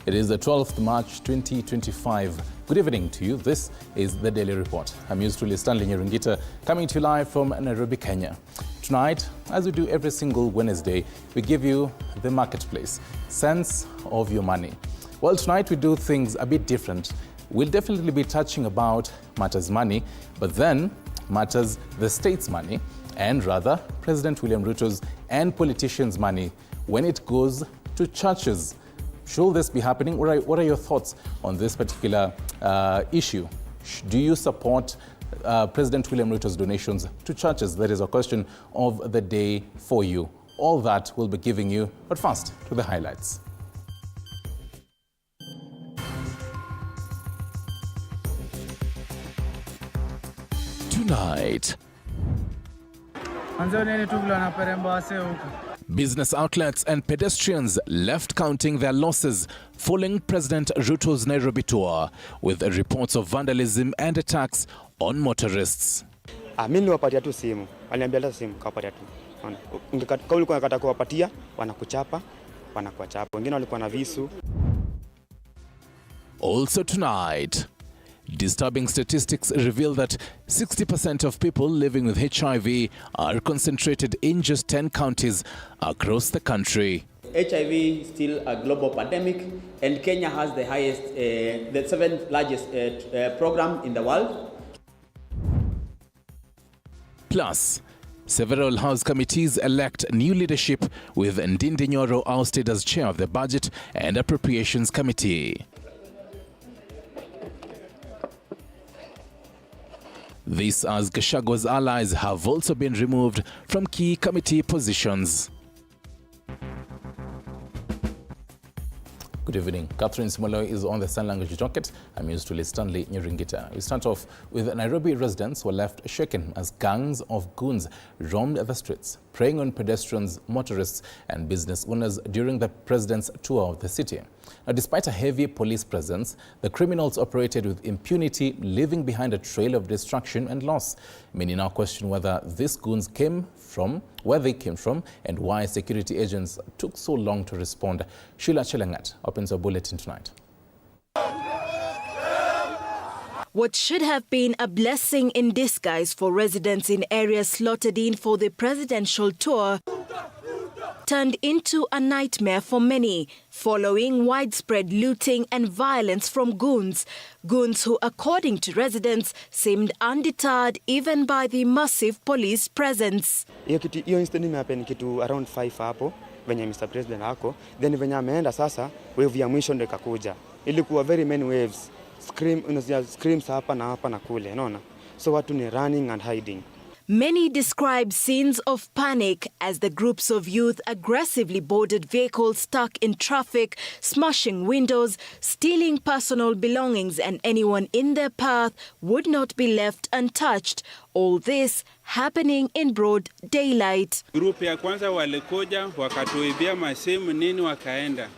It is the 12th March 2025. Good evening to you. This is the Daily Report. I'm yours truly, Stanley Nyaringita, coming to you live from Nairobi, Kenya. Tonight, as we do every single Wednesday, we give you the marketplace, sense of your money. Well, tonight we do things a bit different. We'll definitely be touching about matters money, but then matters the state's money, and rather President William Ruto's and politicians' money when it goes to churches. Should this be happening? What are your thoughts on this particular issue? Do you support President William Ruto's donations to churches? That is a question of the day for you. All that we'll be giving you, but first to the highlights. Tonight, business outlets and pedestrians left counting their losses following President Ruto's Nairobi tour, with reports of vandalism and attacks on motorists. Mimi niliwapatia tu simu. Waliambia leta simu kawapatia tu. Kama ulikuwa unataka kuwapatia, wanakuchapa, wanakuachapa. Wengine walikuwa na visu. Also tonight, disturbing statistics reveal that 60% of people living with HIV are concentrated in just 10 counties across the country. HIV is still a global pandemic, and Kenya has the highest, the 7th largest program in the world. Plus, several House committees elect new leadership, with Ndindi Nyoro ousted as chair of the Budget and Appropriations Committee. This as Gachagwa's allies have also been removed from key committee positions. Good evening. Catherine Simolo is on the sign language docket. I'm used to Stanley Nyaringita. We start off with Nairobi residents who were left shaken as gangs of goons roamed the streets, preying on pedestrians, motorists and business owners during the president's tour of the city. Now, despite a heavy police presence, the criminals operated with impunity, leaving behind a trail of destruction and loss. Many now question whether these goons where they came from, and why security agents took so long to respond. Sheila Chelangat opens our bulletin tonight. What should have been a blessing in disguise for residents in areas slotted in for the presidential tour turned into a nightmare for many, following widespread looting and violence from goons. Goons who, according to residents, seemed undeterred even by the massive police presence. Hiyo incident imehappen kitu around 5 hapo venye Mr. President hako, then venye ameenda sasa wave ya mwisho ndio ikakuja. Ilikuwa very many waves. Screams hapa na kule, unaona? So watu ni running and hiding. Many describe scenes of panic as the groups of youth aggressively boarded vehicles stuck in traffic, smashing windows, stealing personal belongings, and anyone in their path would not be left untouched. All this happening in broad daylight. Grupu ya kwanza walikuja wakatuibia masimu nini wakaenda.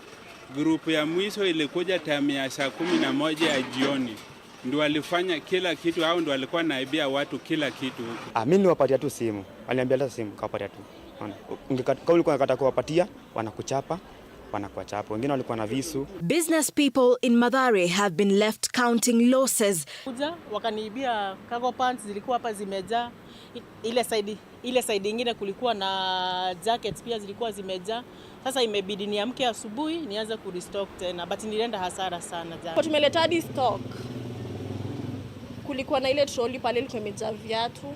Grupu ya mwisho ilikuja time ya saa 11 ya jioni. Ndio walifanya kila kitu, au ndio walikuwa naibia watu kila kitu. Mimi niliwapatia tu simu. Waliambia leta simu kawapatia tu. Kama ulikuwa unataka kuwapatia, wanakuchapa, wanakuachapa. Wengine walikuwa na visu. Business people in Mathare have been left counting losses. Wakaniibia cargo pants zilikuwa hapa zimejaa. Ile side nyingine kulikuwa na jackets pia zilikuwa zimejaa. Sasa imebidi niamke asubuhi nianze ku restock tena, but nilienda hasara sana jana. Tumeleta hadi stock. Kulikuwa na ile trolley pale ilikuwa imejaa viatu.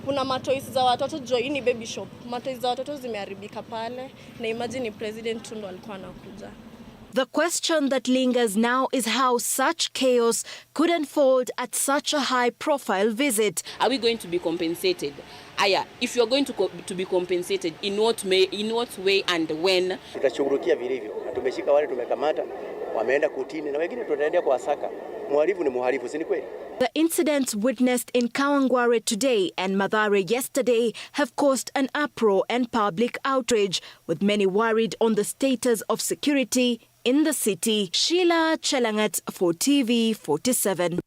Kuna matoys za watoto, joini baby shop. Matoys za watoto zimeharibika pale, na imagine president tu ndo alikuwa anakuja. The question that lingers now is how such chaos could unfold at such a high-profile visit. Are we going to be compensated? If you are going to be compensated, in what way and when? Tutashughulikia vilivyo. Tumeshika wale tumekamata, wameenda kutini na wengine tutaendelea kuwasaka. Mhalifu ni mhalifu, si ni kweli? The incidents witnessed in Kawangware today and Mathare yesterday have caused an uproar and public outrage, with many worried on the status of security in the city. Sheila Chelangat for TV47.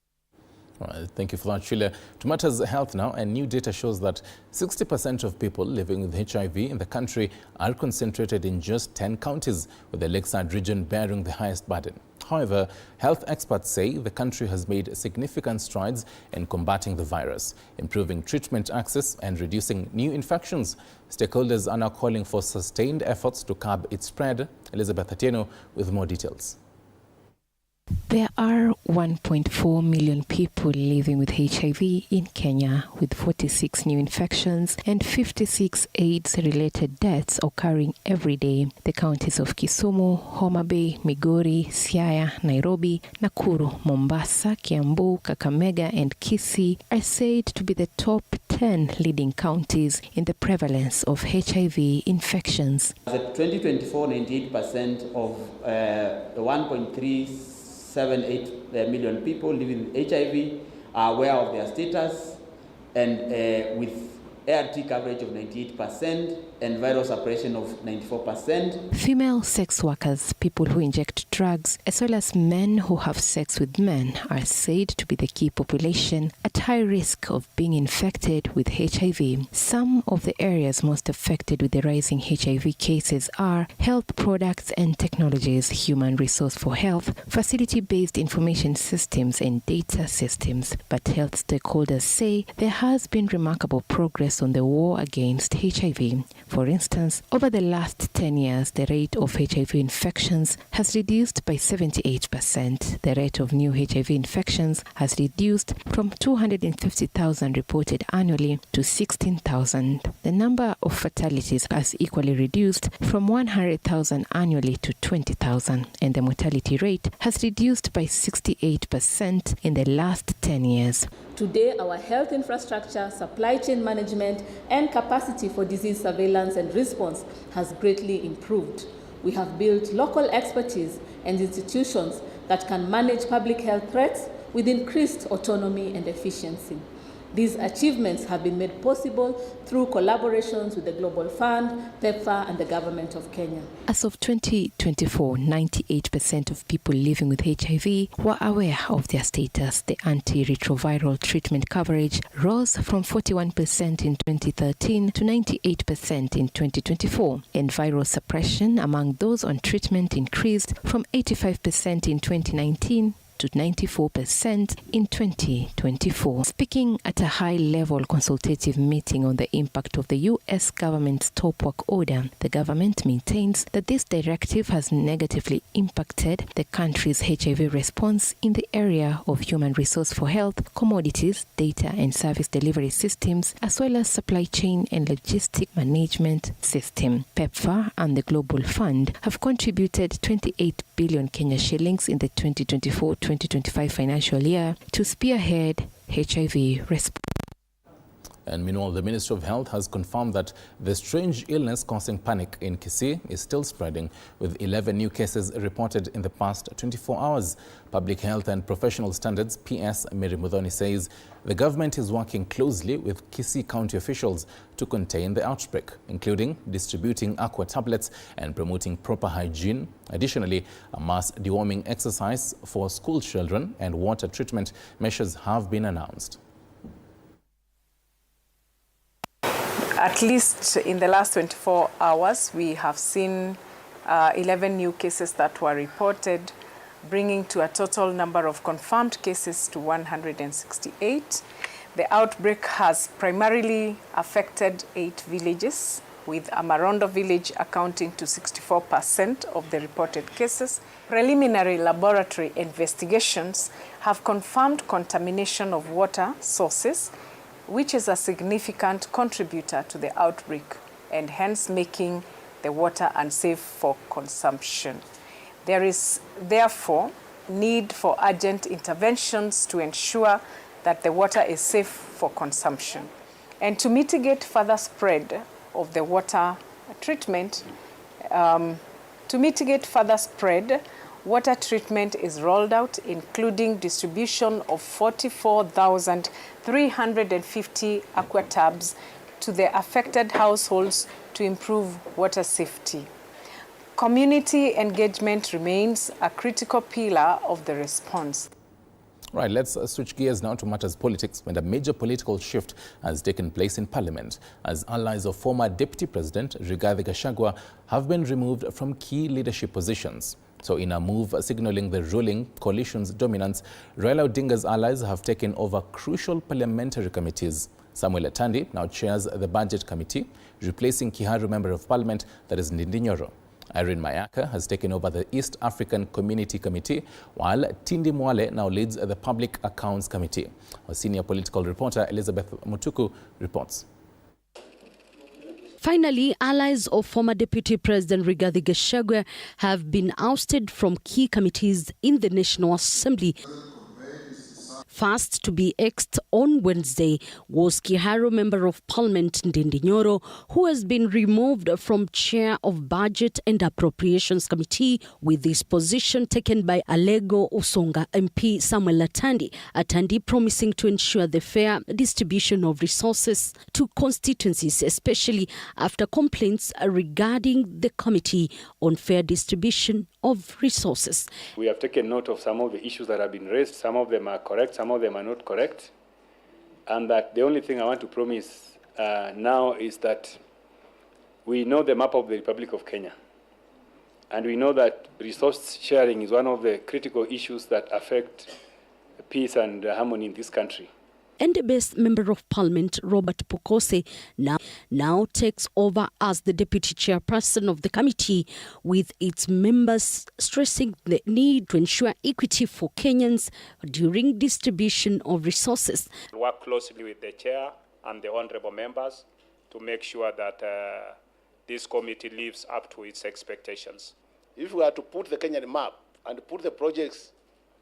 Well, thank you for that, Sheila. To matters health now, and new data shows that 60% of people living with HIV in the country are concentrated in just 10 counties, with the Lakeside region bearing the highest burden. However, health experts say the country has made significant strides in combating the virus, improving treatment access and reducing new infections. Stakeholders are now calling for sustained efforts to curb its spread. Elizabeth Atieno with more details. There are 1.4 million people living with HIV in Kenya, with 46 new infections and 56 AIDS-related deaths occurring every day. The counties of Kisumu, Homa Bay, Migori, Siaya, Nairobi, Nakuru, Mombasa, Kiambu, Kakamega and Kisii are said to be the top 10 leading counties in the prevalence of HIV infections. As of 2024, 98% of the 1.378 million people living with HIV are aware of their status, and with ART coverage of 98% and viral suppression of 94%. Female sex workers, people who inject drugs, as well as men who have sex with men, are said to be the key population at high risk of being infected with HIV. Some of the areas most affected with the rising HIV cases are health products and technologies, human resource for health, facility-based information systems and data systems. But health stakeholders say there has been remarkable progress on the war against HIV. For instance, over the last 10 years, the rate of HIV infections has reduced by 78%. The rate of new HIV infections has reduced from 250,000 reported annually to 16,000. The number of fatalities has equally reduced from 100,000 annually to 20,000, and the mortality rate has reduced by 68% in the last 10 years. Today, our health infrastructure, supply chain management, and capacity for disease surveillance and response has greatly improved. We have built local expertise and institutions that can manage public health threats with increased autonomy and efficiency. These achievements have been made possible through collaborations with the Global Fund, PEPFAR, and the Government of Kenya. As of 2024, 98% of people living with HIV were aware of their status. The antiretroviral treatment coverage rose from 41% in 2013 to 98% in 2024, and viral suppression among those on treatment increased from 85% in 2019 to 94% in 2024. Speaking at a high-level consultative meeting on the impact of the U.S. government's stop work order, the government maintains that this directive has negatively impacted the country's HIV response in the area of human resource for health, commodities, data and service delivery systems, as well as supply chain and logistic management system. PEPFAR and the Global Fund have contributed 28 billion Kenya shillings in the 2024-2025 financial year to spearhead HIV response. And meanwhile, the Ministry of Health has confirmed that the strange illness causing panic in Kisii is still spreading, with 11 new cases reported in the past 24 hours. Public Health and Professional Standards PS Mary Muthoni says the government is working closely with Kisii County officials to contain the outbreak, including distributing aqua tablets and promoting proper hygiene. Additionally, a mass deworming exercise for school children and water treatment measures have been announced. At least in the last 24 hours, we have seen 11 new cases that were reported, bringing to a total number of confirmed cases to 168. The outbreak has primarily affected 8 villages, with Amarondo village accounting to 64% of the reported cases. Preliminary laboratory investigations have confirmed contamination of water sources, which is a significant contributor to the outbreak and hence making the water unsafe for consumption. There is therefore need for urgent interventions to ensure that the water is safe for consumption. And to mitigate further spread of the water treatment, water treatment is rolled out, including distribution of 44,350 aqua tabs to the affected households to improve water safety. Community engagement remains a critical pillar of the response. Right, let's switch gears now to matters politics, when a major political shift has taken place in Parliament as allies of former Deputy President Rigathi Gachagua have been removed from key leadership positions. So in a move signaling the ruling coalition's dominance, Raila Odinga's allies have taken over crucial parliamentary committees. Samuel Atandi now chairs the Budget Committee, replacing Kiharu Member of Parliament, that is Ndindi Nyoro. Irene Mayaka has taken over the East African Community Committee, while Tindi Mwale now leads the Public Accounts Committee. Our senior political reporter Elizabeth Mutuku reports. Finally, allies of former Deputy President Rigathi Gachagua have been ousted from key committees in the National Assembly. First to be axed on Wednesday was Kiharu Member of Parliament Ndindi Nyoro, who has been removed from chair of Budget and Appropriations Committee, with this position taken by Alego Usonga MP Samuel Atandi. Atandi promising to ensure the fair distribution of resources to constituencies, especially after complaints regarding the Committee on Fair Distribution of Resources. We have taken note of some of the issues that have been raised. Some of them are correct, some of them are not correct. And that the only thing I want to promise now is that we know the map of the Republic of Kenya. And we know that resource sharing is one of the critical issues that affect peace and harmony in this country. NDB's Member of Parliament Robert Pukose now takes over as the Deputy Chairperson of the committee, with its members stressing the need to ensure equity for Kenyans during distribution of resources. We'll work closely with the Chair and the Honourable Members to make sure that this committee lives up to its expectations. If we are to put the Kenyan map and put the projects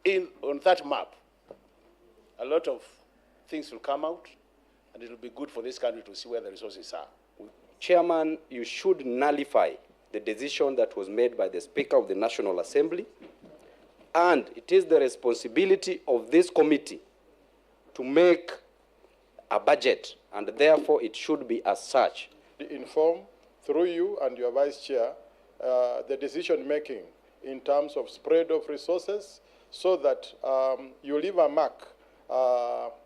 on that map, a lot of things will come out, and it will be good for this country to see where the resources are. Chairman, you should nullify the decision that was made by the Speaker of the National Assembly, and it is the responsibility of this committee to make a budget, and therefore it should be as such. Inform, through you and your Vice Chair, the decision-making in terms of spread of resources, so that you leave a mark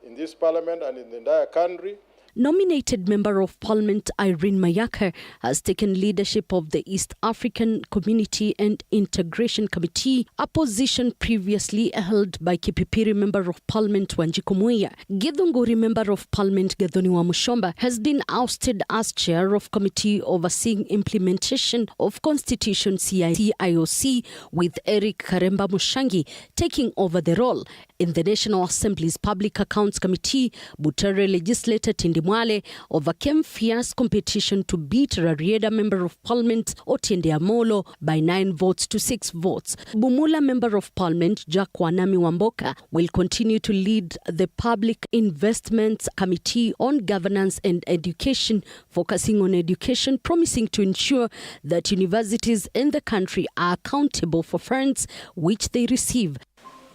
in this Parliament and in the entire country. Nominated Member of Parliament Irene Mayaka has taken leadership of the East African Community and Integration Committee, a position previously held by Kipipiri Member of Parliament Wanjiku Muiya. Githunguri Member of Parliament Gathoni Wamushomba has been ousted as Chair of Committee overseeing implementation of Constitution CIOC, with Eric Karemba Mushangi taking over the role. In the National Assembly's Public Accounts Committee, Butere legislator Tindi Mwale overcame fierce competition to beat Rarieda Member of Parliament Otiende Amolo by 9 votes to 6 votes. Bumula Member of Parliament Jack Wanami Wamboka will continue to lead the Public Investments Committee on Governance and Education, focusing on education, promising to ensure that universities in the country are accountable for funds which they receive.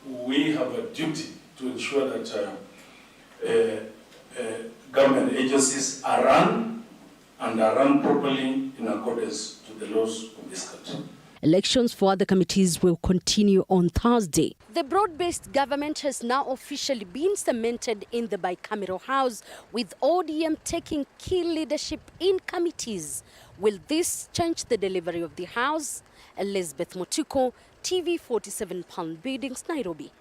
We have a duty to ensure that government agencies are run and are run properly in accordance to the laws of this country. Elections for other committees will continue on Thursday. The broad-based government has now officially been cemented in the bicameral house, with ODM taking key leadership in committees. Will this change the delivery of the house? Elizabeth Mutuku, TV47 Palm Buildings, Nairobi.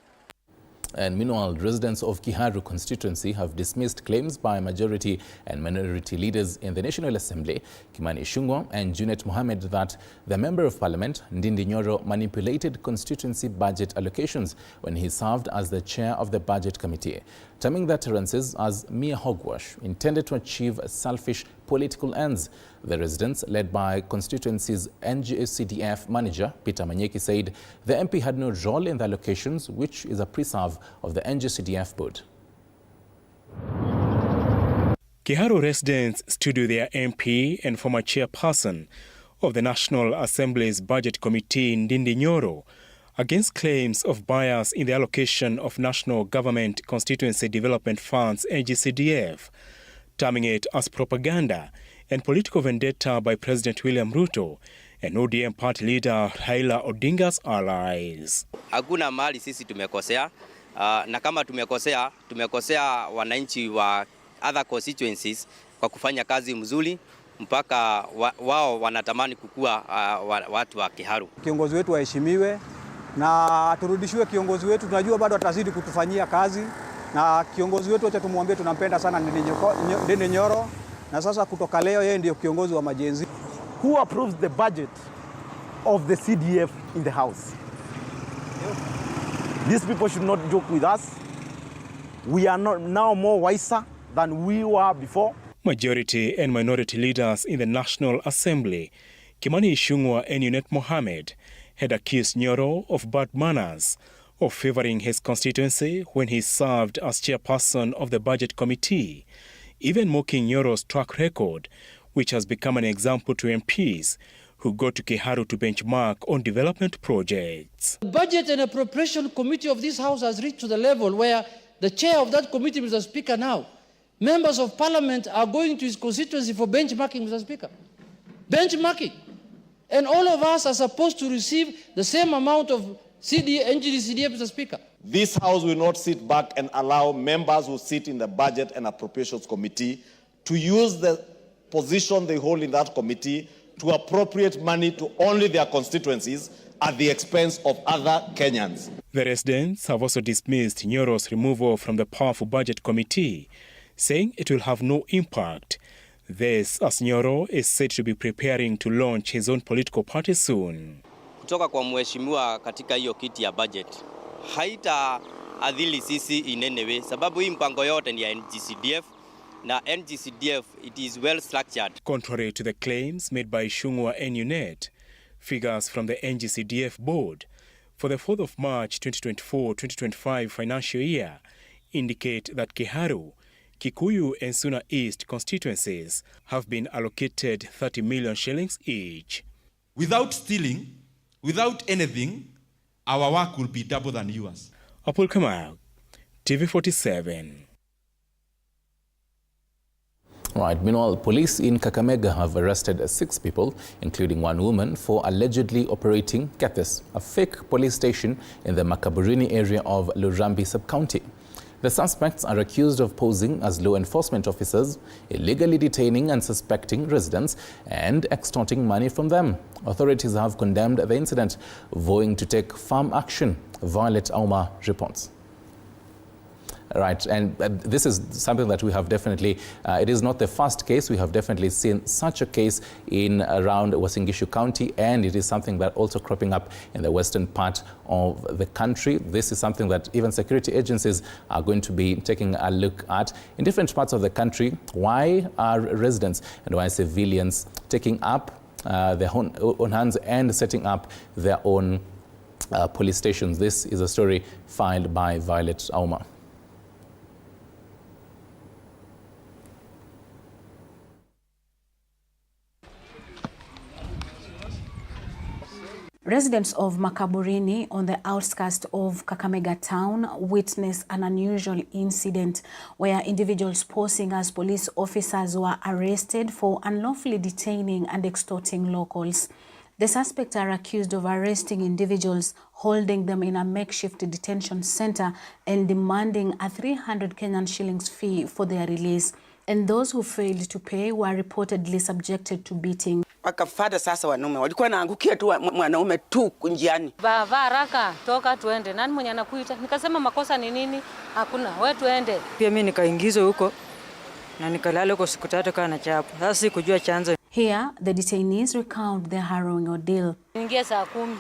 And meanwhile, residents of Kiharu constituency have dismissed claims by majority and minority leaders in the National Assembly, Kimani Ichung'wah and Junet Mohammed, that the Member of Parliament, Ndindi Nyoro, manipulated constituency budget allocations when he served as the chair of the Budget Committee, terming the utterances as mere hogwash intended to achieve selfish political ends. The residents, led by constituency's NGCDF manager, Peter Manyeki, said the MP had no role in the allocations, which is a preserve of the NGCDF board. Kiharu residents stood with their MP and former chairperson of the National Assembly's Budget Committee, Ndindi Nyoro, against claims of bias in the allocation of National Government Constituency Development Funds, NGCDF, terming it as propaganda and political vendetta by President William Ruto and ODM party leader Raila Odinga's allies. Hakuna mahali sisi tumekosea, na kama tumekosea wananchi wa other constituencies kwa kufanya kazi mzuri mpaka wao wanatamani kukua watu wa Kiharu. Kiongozi wetu waheshimiwe na turudishiwe kiongozi wetu, tunajua bado atazidi kutufanyia kazi, na kiongozi wetu acha tumwambie tunampenda sana Ndindi Nyoro, na sasa kutoka leo yeye ndio kiongozi wa majenzi. Who approves the budget of the CDF in the house? These people should not joke with us. We are not now more wiser than we were before. Majority and minority leaders in the National Assembly, Kimani Ichung'wah and Junet Mohamed, had accused Nyoro of bad manners, of favouring his constituency when he served as chairperson of the Budget Committee, even mocking Nyoro's track record, which has become an example to MPs who go to Kiharu to benchmark on development projects. The Budget and Appropriation Committee of this House has reached to the level where the chair of that committee, Mr. Speaker, now, members of Parliament are going to his constituency for benchmarking, Mr. Speaker. Benchmarking. And all of us are supposed to receive the same amount of NGD-CDF, Mr. Speaker. This House will not sit back and allow members who sit in the Budget and Appropriations Committee to use the position they hold in that committee to appropriate money to only their constituencies at the expense of other Kenyans. The residents have also dismissed Nyoro's removal from the powerful Budget Committee, saying it will have no impact. This, as Nyoro is said to be preparing to launch his own political party soon. Kutoka kwa mheshimiwa katika hiyo kiti ya budget haita adhili sisi in any way, sababu hii mpango yote ni ya NGCDF, na NGCDF it is well structured. Contrary to the claims made by Ichung'wah and Junet, figures from the NGCDF board for the 4th of March 2024-2025 financial year indicate that Kiharu, Kikuyu and Suna East constituencies have been allocated 30 million shillings each. Without stealing, without anything, our work will be double than yours. Apul Kamau, TV47. Right. Meanwhile, police in Kakamega have arrested 6 people, including 1 woman, for allegedly operating, get this, a fake police station in the Makaburini area of Lurambi sub-county. The suspects are accused of posing as law enforcement officers, illegally detaining and suspecting residents and extorting money from them. Authorities have condemned the incident, vowing to take firm action. Violet Auma reports. Right, and this is something that we have definitely, it is not the first case. We have definitely seen such a case in around Uasin Gishu County, and it is something that also cropping up in the western part of the country. This is something that even security agencies are going to be taking a look at in different parts of the country. Why are residents and why civilians taking up their own hands and setting up their own police stations? This is a story filed by Violet Auma. Residents of Makaburini on the outskirts of Kakamega town witnessed an unusual incident where individuals posing as police officers were arrested for unlawfully detaining and extorting locals. The suspects are accused of arresting individuals, holding them in a makeshift detention center and demanding a 300 Kenyan shillings fee for their release. And those who failed to pay were reportedly subjected to beating. Wakafada sasa wanaume walikuwa naangukia tu mwanaume tu njiani. Baba haraka toka tuende. Nani mwenye anakuita? Nikasema makosa ni nini? Hakuna. Wewe tuende. Pia mimi nikaingizwa huko na nikalala huko siku 3 kana chapo. Sasa sikujua chanzo. Here the detainees recount their harrowing ordeal. Niingia saa 10.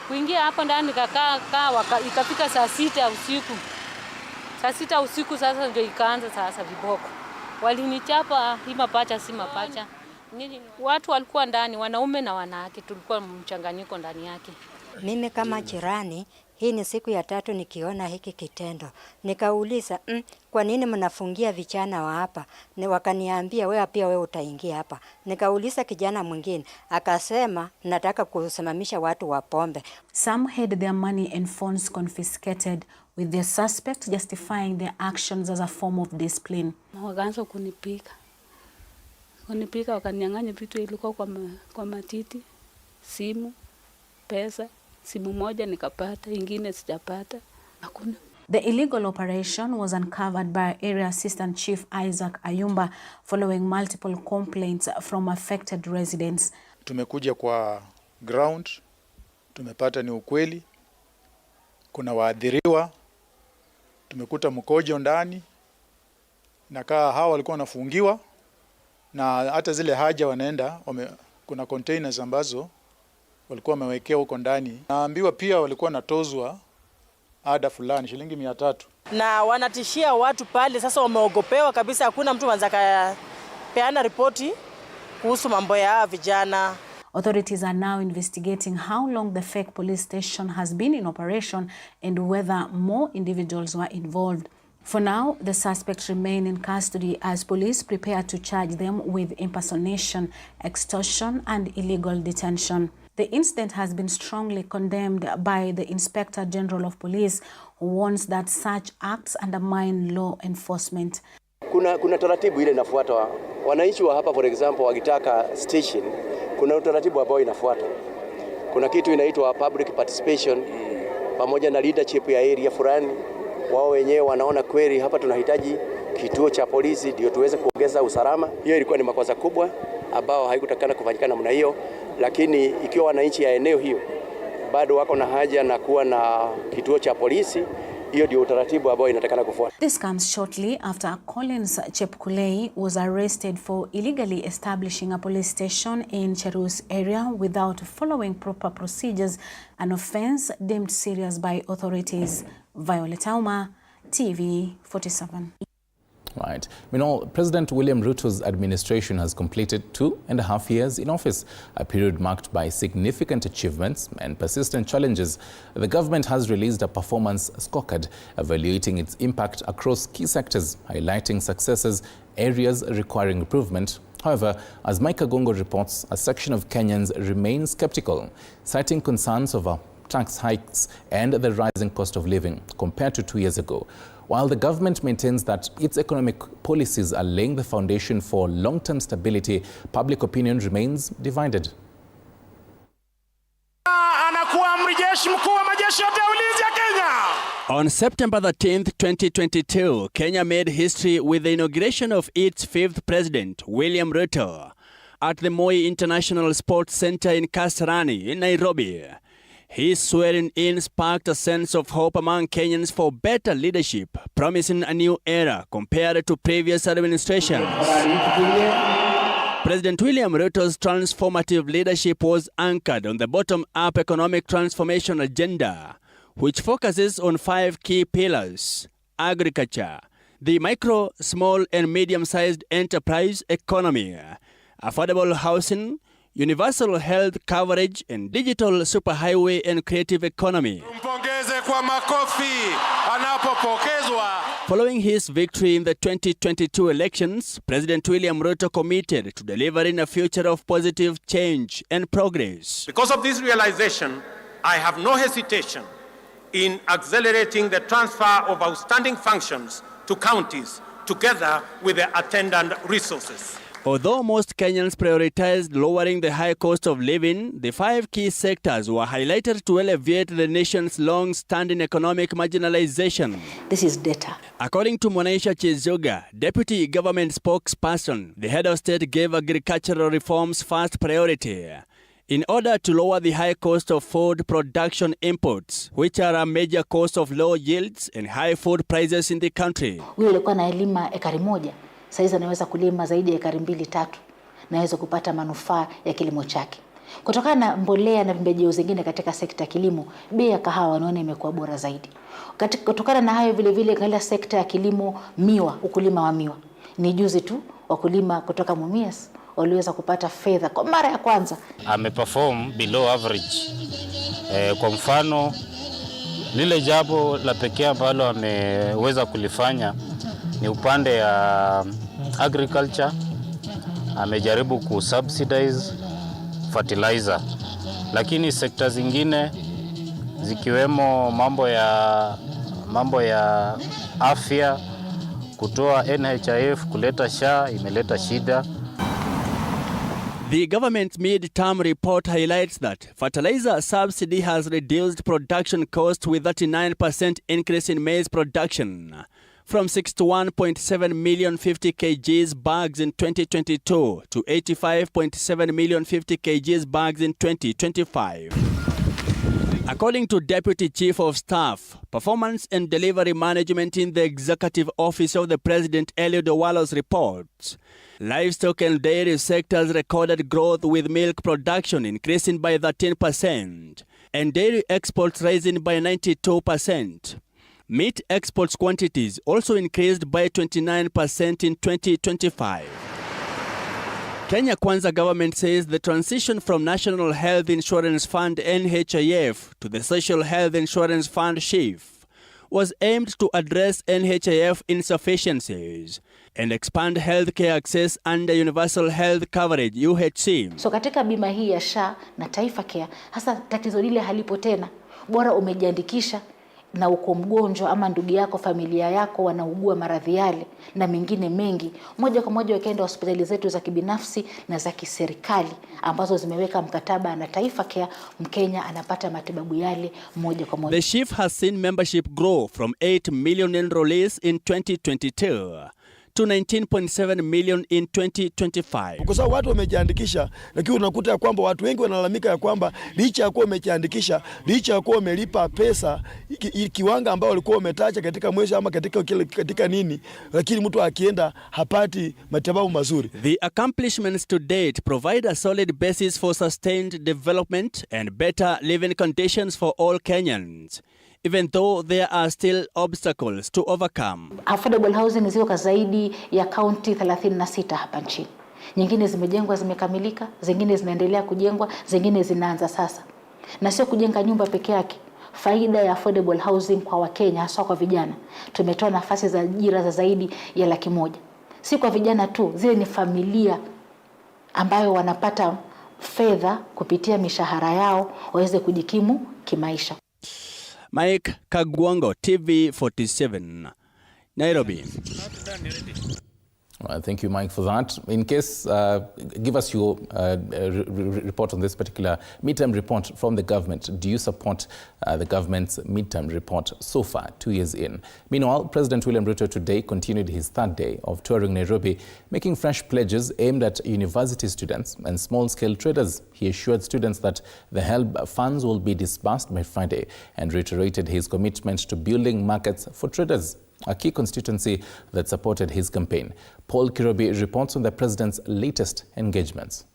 Kuingia hapo ndani nikakaa ikafika saa 6 usiku. Saa 6 usiku sasa ndio ikaanza sasa viboko. Walinichapa hii mapacha si mapacha. Watu walikuwa ndani, wanaume na wanawake, tulikuwa mchanganyiko ndani yake. Mimi kama jirani, hii ni siku ya 3 nikiona hiki kitendo. Nikauliza, kwa nini mnafungia vijana wa hapa? Wakaniambia wewe pia wewe utaingia hapa. Nikauliza kijana mwingine, akasema nataka kusimamisha watu wa pombe. Some had their money and phones confiscated, with the suspect justifying their actions as a form of discipline. Wakaanza kunipika wakaninyang'anya vitu ilikuwa kwa matiti, simu, pesa, simu moja nikapata, ingine sijapata. Hakuna. The illegal operation was uncovered by Area Assistant Chief Isaac Ayumba following multiple complaints from affected residents. Tumekuja kwa ground, tumepata ni ukweli, kuna waadhiriwa, tumekuta mkojo ndani, na hawa walikuwa wanafungiwa, na hata zile haja wanaenda, kuna containers ambazo walikuwa wamewekea huko ndani. Naambiwa pia walikuwa natozwa ada fulani shilingi 300. Na wanatishia watu pale, sasa wameogopewa kabisa, hakuna mtu anaweza peana ripoti kuhusu mambo ya vijana. Authorities are now investigating how long the fake police station has been in operation and whether more individuals were involved. For now, the suspects remain in custody as police prepare to charge them with impersonation, extortion, and illegal detention. The incident has been strongly condemned by the Inspector General of Police, who warns that such acts undermine law enforcement. Kuna taratibu ile inafuata. Wananchi wa hapa, for example, wakitaka station, kuna utaratibu ambao inafuata. Kuna kitu inaitwa public participation pamoja na leadership ya area fulani. Wao wenyewe wanaona kweli hapa tunahitaji kituo cha polisi ndio tuweze kuongeza usalama. Hiyo ilikuwa ni makosa kubwa ambao haikutakana kufanyika namna hiyo, lakini ikiwa wananchi ya eneo hiyo bado wako na haja na kuwa na kituo cha polisi, hiyo ndio utaratibu ambao inatakana kufuata. This comes shortly after Collins Chepkulei was arrested for illegally establishing a police station in Cherus area without following proper procedures, an offense deemed serious by authorities. Violet Auma, TV47. Right. Meanwhile, President William Ruto's administration has completed 2.5 years in office, a period marked by significant achievements and persistent challenges. The government has released a performance scorecard evaluating its impact across key sectors, highlighting successes, areas requiring improvement. However, as Micah Gongo reports, a section of Kenyans remain skeptical, citing concerns over tax hikes and the rising cost of living compared to 2 years ago. While the government maintains that its economic policies are laying the foundation for long-term stability, public opinion remains divided. On September 13th, 2022, Kenya made history with the inauguration of its fifth president, William Ruto, at the Moi International Sports Center in Kasarani, in Nairobi. His swearing-in sparked a sense of hope among Kenyans for better leadership, promising a new era compared to previous administrations. President William Ruto's transformative leadership was anchored on the bottom-up economic transformation agenda, which focuses on 5 key pillars: agriculture, the micro, small and medium-sized enterprise economy, affordable housing, universal health coverage, and digital superhighway and creative economy. Following his victory in the 2022 elections, President William Ruto committed to delivering a future of positive change and progress. Because of this realization, I have no hesitation in accelerating the transfer of outstanding functions to counties, together with the attendant resources. Although most Kenyans prioritized lowering the high cost of living, the 5 key sectors were highlighted to alleviate the nation's long-standing economic marginalization. This is data. According to Mwanaisha Chizoga, Deputy Government Spokesperson, the head of state gave agricultural reforms first priority in order to lower the high cost of food production inputs, which are a major cause of low yields and high food prices in the country. Huyo alikuwa analima ekari moja. Saizi anaweza kulima zaidi ya ekari 2-3, naweza kupata manufaa ya kilimo chake. Kutokana na mbolea na pembejeo zingine katika sekta ya kilimo, bei ya kahawa naona imekuwa bora zaidi. Kutokana na hayo vile vile katika sekta ya kilimo, miwa, ukulima wa miwa. Ni juzi tu wakulima kutoka Mumias waliweza kupata fedha kwa mara ya kwanza. Ameperform below average. Kwa mfano, lile jambo la pekee ambalo ameweza kulifanya ni upande ya agriculture. Amejaribu kusubsidize fertilizer, lakini sekta zingine zikiwemo mambo ya afya, kutoa NHIF kuleta SHA imeleta shida. The government's mid-term report highlights that fertilizer subsidy has reduced production costs with 39% increase in maize production from 61.7 million 50 kgs bags in 2022 to 85.7 million 50 kgs bags in 2025. According to Deputy Chief of Staff, Performance and Delivery Management in the Executive Office of the President, Eliud Owalo's report, livestock and dairy sectors recorded growth with milk production increasing by 13% and dairy exports rising by 92%. Meat exports quantities also increased by 29% in 2025. Kenya Kwanza government says the transition from National Health Insurance Fund NHIF to the Social Health Insurance Fund SHIF was aimed to address NHIF insufficiencies and expand healthcare access under Universal Health Coverage UHC. So katika bima hii ya SHA na Taifa Care, hasa tatizo lile halipo tena. Bora umejiandikisha na uko mgonjwa ama ndugu yako, familia yako wanaugua maradhi yale na mengine mengi, moja kwa moja wakaenda hospitali zetu za kibinafsi na za kiserikali ambazo zimeweka mkataba na Taifa Care, Mkenya anapata matibabu yale moja kwa moja. The SHIF has seen membership grow from 8 million enrollees in 2022 to 19.7 million in 2025. Kwa sababu watu wamejiandikisha, lakini unakuta ya kwamba watu wengi wanalalamika ya kwamba licha ya kuwa umejiandikisha, licha ya kuwa umelipa pesa kiwanga ambao walikuwa umetaja katika mwezi ama katika nini, lakini mtu akienda hapati matibabu mazuri. The accomplishments to date provide a solid basis for sustained development and better living conditions for all Kenyans, even though there are still obstacles to overcome. Affordable housing ziko zaidi ya county 36 hapa nchini. Nyingine zimejengwa, zimekamilika, zingine zinaendelea kujengwa, zingine zinaanza sasa. Na sio kujenga nyumba peke yake. Faida ya affordable housing kwa Wakenya, hasa kwa vijana, tumetoa nafasi za ajira za zaidi ya 100,000. Si kwa vijana tu, zile ni familia ambayo wanapata fedha kupitia mishahara yao waweze kujikimu kimaisha. Mike Kagwango, TV47, Nairobi. Thank you, Mike, for that. In case, give us your report on this particular midterm report from the government. Do you support the government's midterm report so far, 2 years in? Meanwhile, President William Ruto today continued his third day of touring Nairobi, making fresh pledges aimed at university students and small-scale traders. He assured students that the HELB funds will be disbursed by Friday and reiterated his commitment to building markets for traders, a key constituency that supported his campaign. Paul Kirobi reports on the president's latest engagements.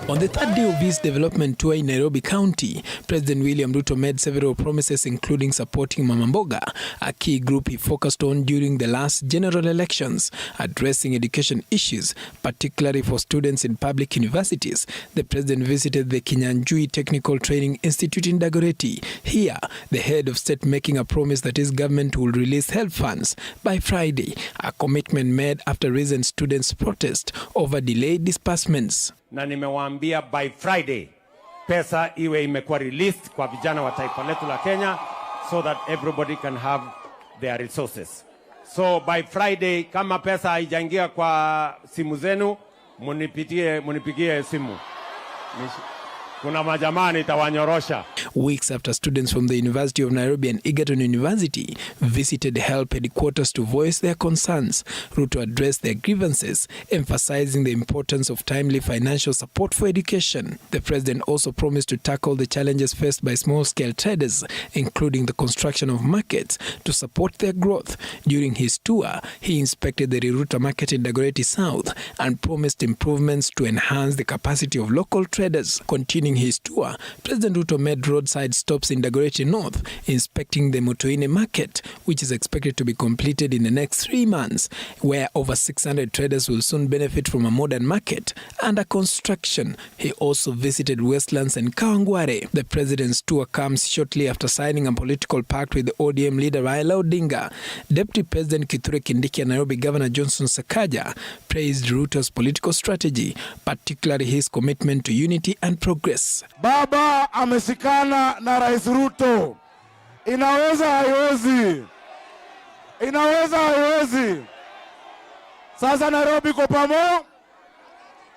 On the third day of his development tour in Nairobi County, President William Ruto made several promises, including supporting Mama Mboga, a key group he focused on during the last general elections, addressing education issues, particularly for students in public universities. The president visited the Kinyanjui Technical Training Institute in Dagoretti. Here, the head of state making a promise that his government will release HELB funds by Friday, a commitment made after recent students' protest over delayed disbursements. Na nimewaambia by Friday pesa iwe imekuwa released kwa vijana wa taifa letu la Kenya so that everybody can have their resources. So by Friday kama pesa haijaingia kwa simu zenu munipigie simu. Kuna majamani tawanyorosha. Weeks after students from the University of Nairobi and Egerton University visited HELB headquarters to voice their concerns, Ruto addressed their grievances, emphasizing the importance of timely financial support for education. The president also promised to tackle the challenges faced by small-scale traders, including the construction of markets to support their growth. During his tour, he inspected the Riruta market in Dagoretti South and promised improvements to enhance the capacity of local traders. Continuing his tour, President Ruto made roadside stops in Dagoretti North, inspecting the Motoine market, which is expected to be completed in the next 3 months, where over 600 traders will soon benefit from a modern market under construction. He also visited Westlands and Kawangware. The president's tour comes shortly after signing a political pact with the ODM leader Raila Odinga. Deputy President Kithure Kindiki and Nairobi Governor Johnson Sakaja praised Ruto's political strategy, particularly his commitment to unity and progress. Baba ameshikana na Rais Ruto. Inaweza haiwezi. Sasa Nairobi kwa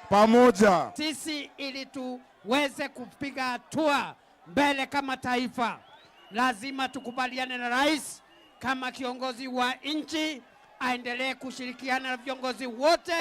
pamoja. Sisi ili tuweze kupiga hatua mbele kama taifa, lazima tukubaliane na rais kama kiongozi wa nchi, aendelee kushirikiana na viongozi wote.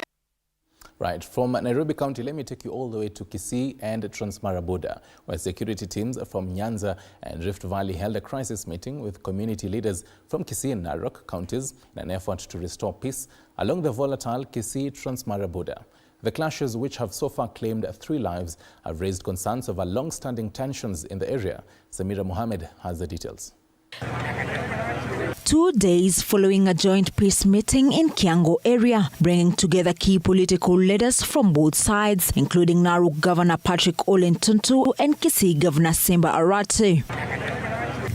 Right, from Nairobi County, let me take you all the way to Kisii and Transmara border, where security teams from Nyanza and Rift Valley held a crisis meeting with community leaders from Kisii and Narok counties in an effort to restore peace along the volatile Kisii-Transmara border. The clashes, which have so far claimed 3 lives, have raised concerns over long-standing tensions in the area. Samira Mohammed has the details. 2 days following a joint peace meeting in Kiango area, bringing together key political leaders from both sides, including Narok Governor Patrick Ole Ntuntu and Kisii Governor Simba Arati.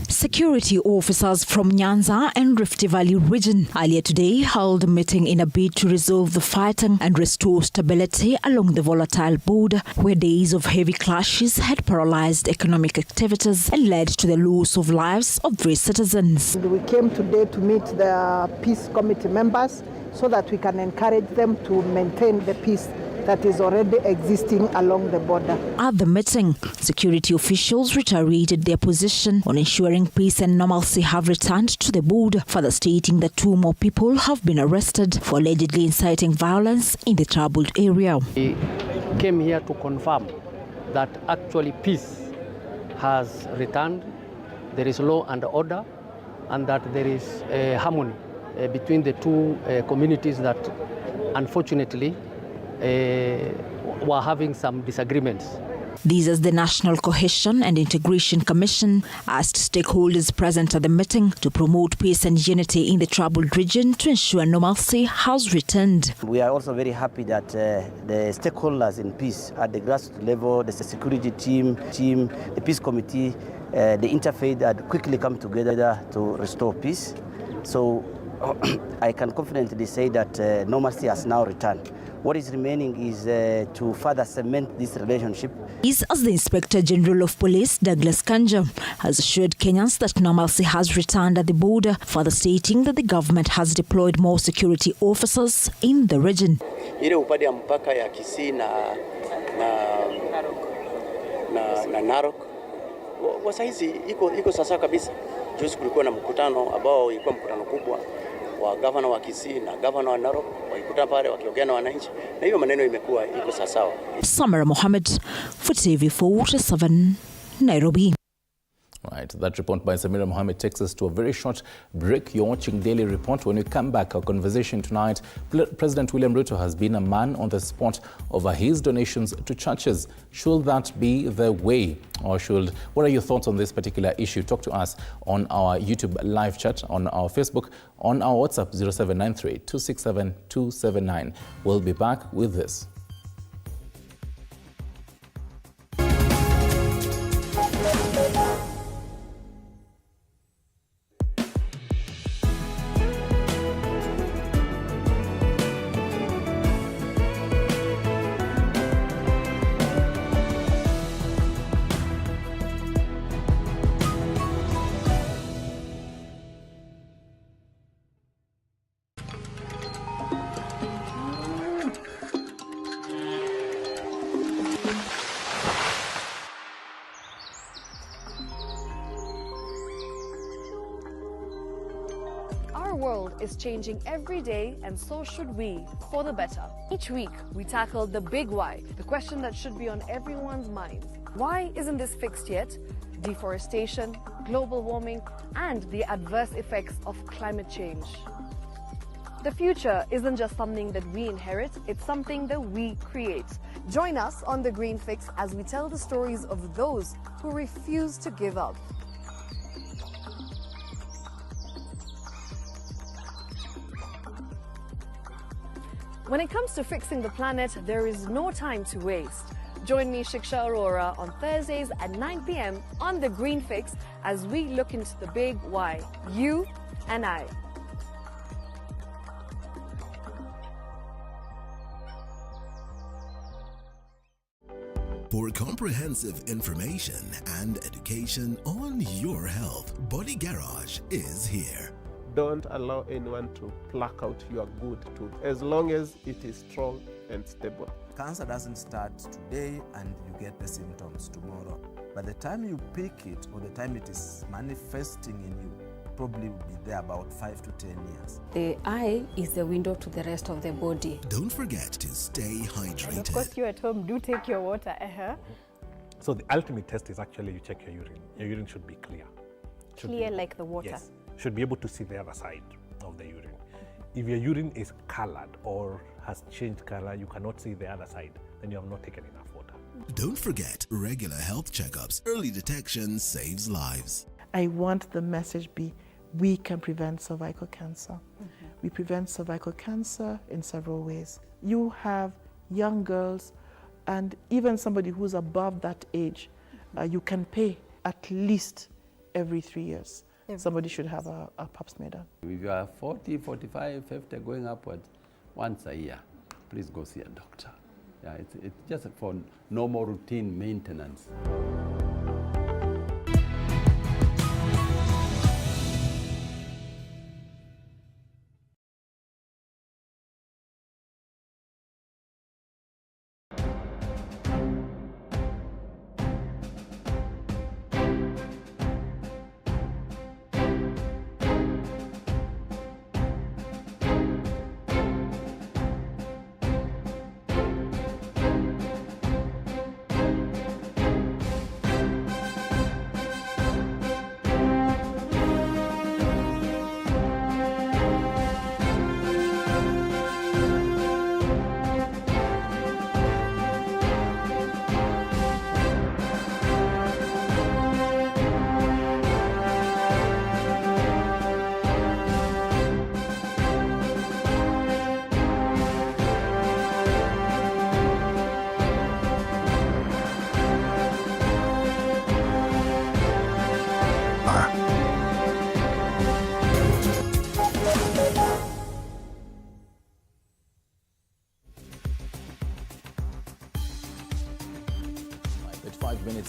Security officers from Nyanza and Rift Valley region earlier today held a meeting in a bid to resolve the fighting and restore stability along the volatile border, where days of heavy clashes had paralyzed economic activities and led to the loss of lives of 3 citizens. We came today to meet the peace committee members so that we can encourage them to maintain the peace that is already existing along the border. At the meeting, security officials reiterated their position on ensuring peace and normalcy have returned to the border, further stating that 2 more people have been arrested for allegedly inciting violence in the troubled area. We came here to confirm that actually peace has returned, there is law and order, and that there is a harmony between the 2 communities that unfortunately were having some disagreements. These as the National Cohesion and Integration Commission asked stakeholders present at the meeting to promote peace and unity in the troubled region to ensure normalcy has returned. We are also very happy that the stakeholders in peace at the grassroots level, the security team, the peace committee, the interfaith had quickly come together to restore peace. So I can confidently say that normalcy has now returned. What is remaining is to further cement this relationship. As the Inspector General of Police, Douglas Kanja, has assured Kenyans that normalcy has returned at the border, further stating that the government has deployed more security officers in the region. Ile upande ya mpaka ya Kisii na Narok kwa saizi iko sasa kabisa. Juzi kulikuwa na mkutano ambao ilikuwa mkutano kubwa wa gavana wa Kisii na gavana wa Narok, walikutana pale wakiongea na wananchi, na hiyo maneno imekuwa iko sawa. Samira Mohammed for TV47, Nairobi. Right, that report by Samira Mohammed takes us to a very short break. You're watching Daily Report. When we come back, our conversation tonight, President William Ruto has been a man on the spot over his donations to churches. Should that be the way, or what are your thoughts on this particular issue? Talk to us on our YouTube live chat, on our Facebook, on our WhatsApp 0793 267 279. We'll be back with this. Our world is changing every day, and so should we, for the better. Each week, we tackle the big why, the question that should be on everyone's mind. Why isn't this fixed yet? Deforestation, global warming, and the adverse effects of climate change. The future isn't just something that we inherit, it's something that we create. Join us on The Green Fix as we tell the stories of those who refuse to give up. When it comes to fixing the planet, there is no time to waste. Join me, Shiksha Arora, on Thursdays at 9 p.m. on The Green Fix as we look into the big why, you and I. For comprehensive information and education on your health, Body Garage is here. don't allow anyone to pluck out your good tooth, as long as it is strong and stable. Cancer doesn't start today and you get the symptoms tomorrow. By the time you pick it or the time it is manifesting in you, probably will be there about 5 to 10 years. The eye is the window to the rest of the body. Don't forget to stay hydrated. And of course, you at home do take your water. So the ultimate test is actually you check your urine. Your urine should be clear. Clear like the water? Yes. Should be able to see the other side of the urine. If your urine is colored or has changed color, you cannot see the other side, then you have not taken enough water. Don't forget regular health checkups. Early detection saves lives. I want the message be, we can prevent cervical cancer. We prevent cervical cancer in several ways. You have young girls and even somebody who's above that age, you can pay at least every 3 years. Somebody should have a pap smear done. If you are 40, 45, 50, going upward, once a year, please go see a doctor. Yeah, it's just for normal routine maintenance.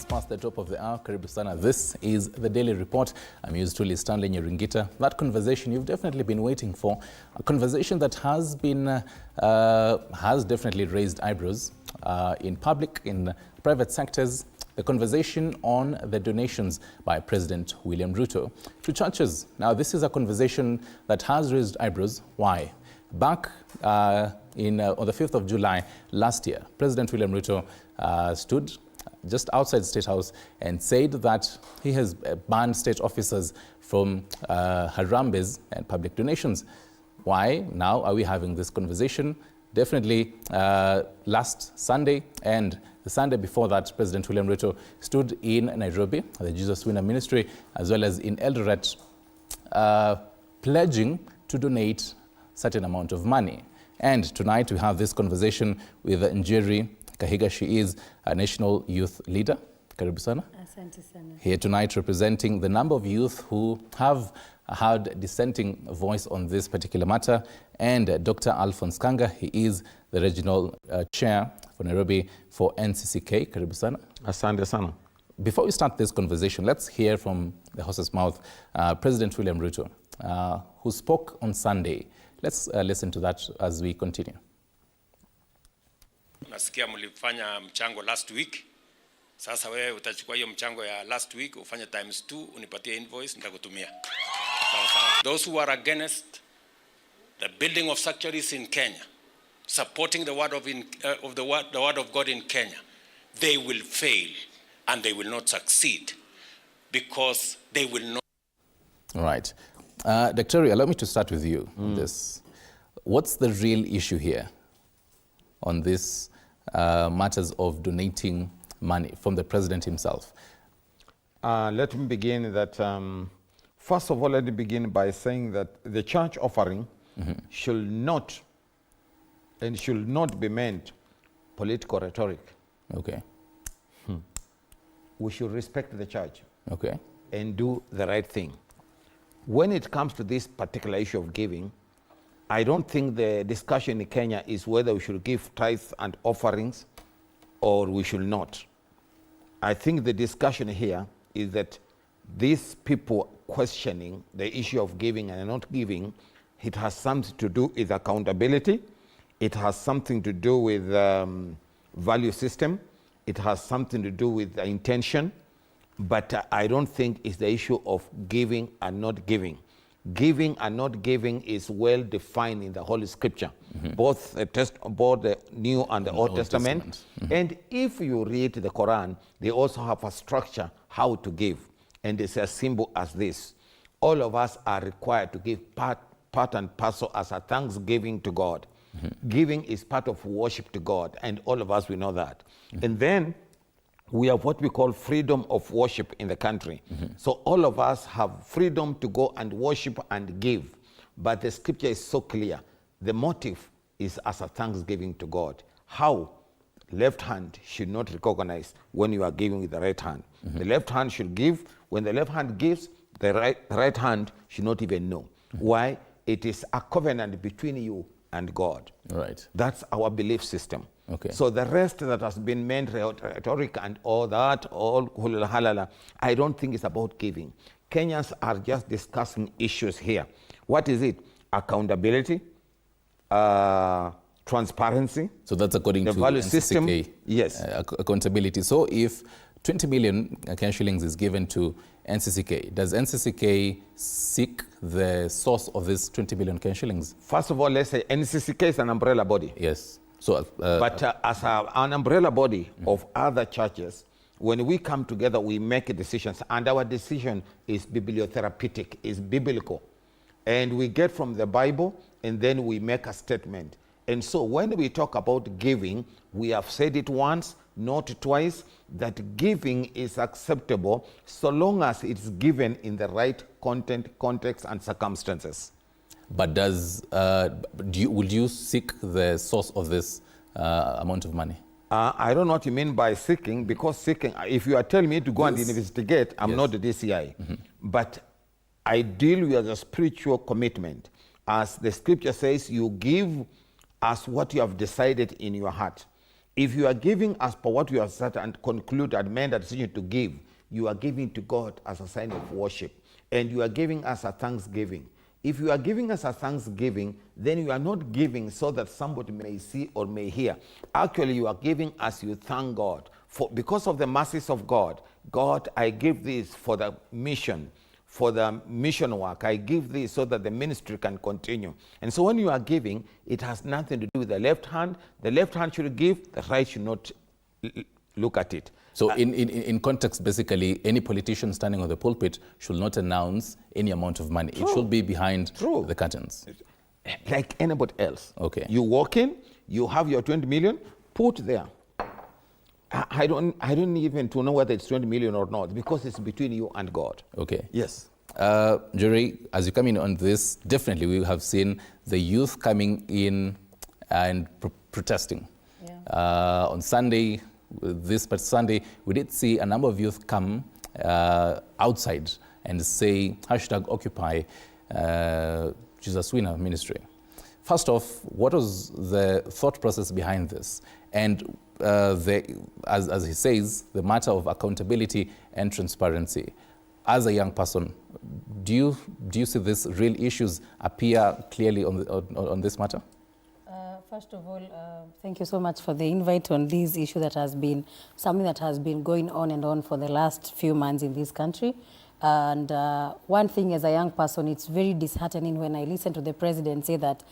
Past the top of the hour. Karibu sana. This is the Daily Report. I'm yours truly, Stanley Nyaringita. That conversation you've definitely been waiting for, a conversation that has definitely raised eyebrows in public, in private sectors. The conversation on the donations by President William Ruto to churches. Now, this is a conversation that has raised eyebrows. Why? Back on the 5th of July last year, President William Ruto stood just outside State House and said that he has banned state officers from harambes and public donations. Why now are we having this conversation? Definitely last Sunday and the Sunday before that, President William Ruto stood in Nairobi, the Jesus Winner Ministry, as well as in Eldoret, pledging to donate certain amount of money. And tonight we have this conversation with Njeri Kahiga. She is a national youth leader. Karibu sana. Asante sana. Here tonight representing the number of youth who have had dissenting voice on this particular matter. And Dr. Alphonse Kanga, he is the regional chair for Nairobi for NCCK. Karibu sana. Asante sana. Before we start this conversation, let's hear from the horse's mouth President William Ruto, who spoke on Sunday. Let's listen to that as we continue. Nasikia mlifanya mchango last week. Sasa wewe utachukua hiyo mchango ya last week ufanye times 2 unipatie invoice nitakutumia. Sawa. Those who are against the building of sanctuaries in Kenya, supporting the word of God in Kenya, they will fail and they will not succeed because they will not. All right. Dr. allow me to start with you on this. What's the real issue here on this matters of donating money from the president himself? Let me begin that, first of all, let me begin by saying that the church offering should not be meant political rhetoric. Okay. We should respect the church. Okay. And do the right thing. When it comes to this particular issue of giving, I don't think the discussion in Kenya is whether we should give tithes and offerings or we should not. I think the discussion here is that these people questioning the issue of giving and not giving, it has something to do with accountability. It has something to do with value system. It has something to do with the intention. But I don't think it's the issue of giving and not giving. Giving and not giving is well defined in the Holy Scripture, both the New and the Old Testament. And if you read the Quran, they also have a structure how to give. And it's as simple as this. All of us are required to give part and parcel as a thanksgiving to God. Giving is part of worship to God, and all of us, we know that. And then we have what we call freedom of worship in the country. So all of us have freedom to go and worship and give. But the scripture is so clear. The motive is as a thanksgiving to God. How? Left hand should not recognize when you are giving with the right hand. The left hand should give. When the left hand gives, the right hand should not even know. Why? It is a covenant between you and God. Right. That's our belief system. Okay. So the rest that has been meant, rhetoric and all that, all halala, I don't think it's about giving. Kenyans are just discussing issues here. What is it? Accountability, transparency. So that's according the to value NCCK, system. Yes. Accountability. So if 20 million Kenya shillings is given to NCCK, does NCCK seek the source of this 20 million Kenya shillings? First of all, let's say NCCK is an umbrella body. Yes. So, but as an umbrella body of other churches, when we come together, we make decisions, and our decision is bibliotherapeutic, is biblical. And we get from the Bible, and then we make a statement. And so when we talk about giving, we have said it once, not twice, that giving is acceptable so long as it's given in the right content, context, and circumstances. But would you seek the source of this amount of money? I don't know what you mean by seeking, because seeking, if you are telling me to go and investigate, I'm not the DCI. But I deal with a spiritual commitment. As the scripture says, you give as what you have decided in your heart. If you are giving as per what you have said and conclude and made a decision to give, you are giving to God as a sign of worship. And you are giving as a thanksgiving. If you are giving us a thanksgiving, then you are not giving so that somebody may see or may hear. Actually, you are giving as you thank God. Because of the mercies of God, God, I give this for the mission work. I give this so that the ministry can continue. And so when you are giving, it has nothing to do with the left hand. The left hand should give, the right should not look at it. So in context, basically, any politician standing on the pulpit should not announce any amount of money. True. It should be behind the curtains. Like anybody else. Okay. You walk in, you have your 20 million, put there. I don't even to know whether it's 20 million or not, because it's between you and God. Okay. Yes. Jerry, as you come in on this, definitely we have seen the youth coming in and protesting. Yeah. On Sunday, this past Sunday, we did see a number of youth come outside and say #Occupy Jesus Winner Ministry. First off, what was the thought process behind this? And as he says, the matter of accountability and transparency. As a young person, do you see these real issues appear clearly on this matter? First of all, thank you so much for the invite on this issue that has been something that has been going on and on for the last few months in this country. And one thing as a young person, it's very disheartening when I listen to the president say that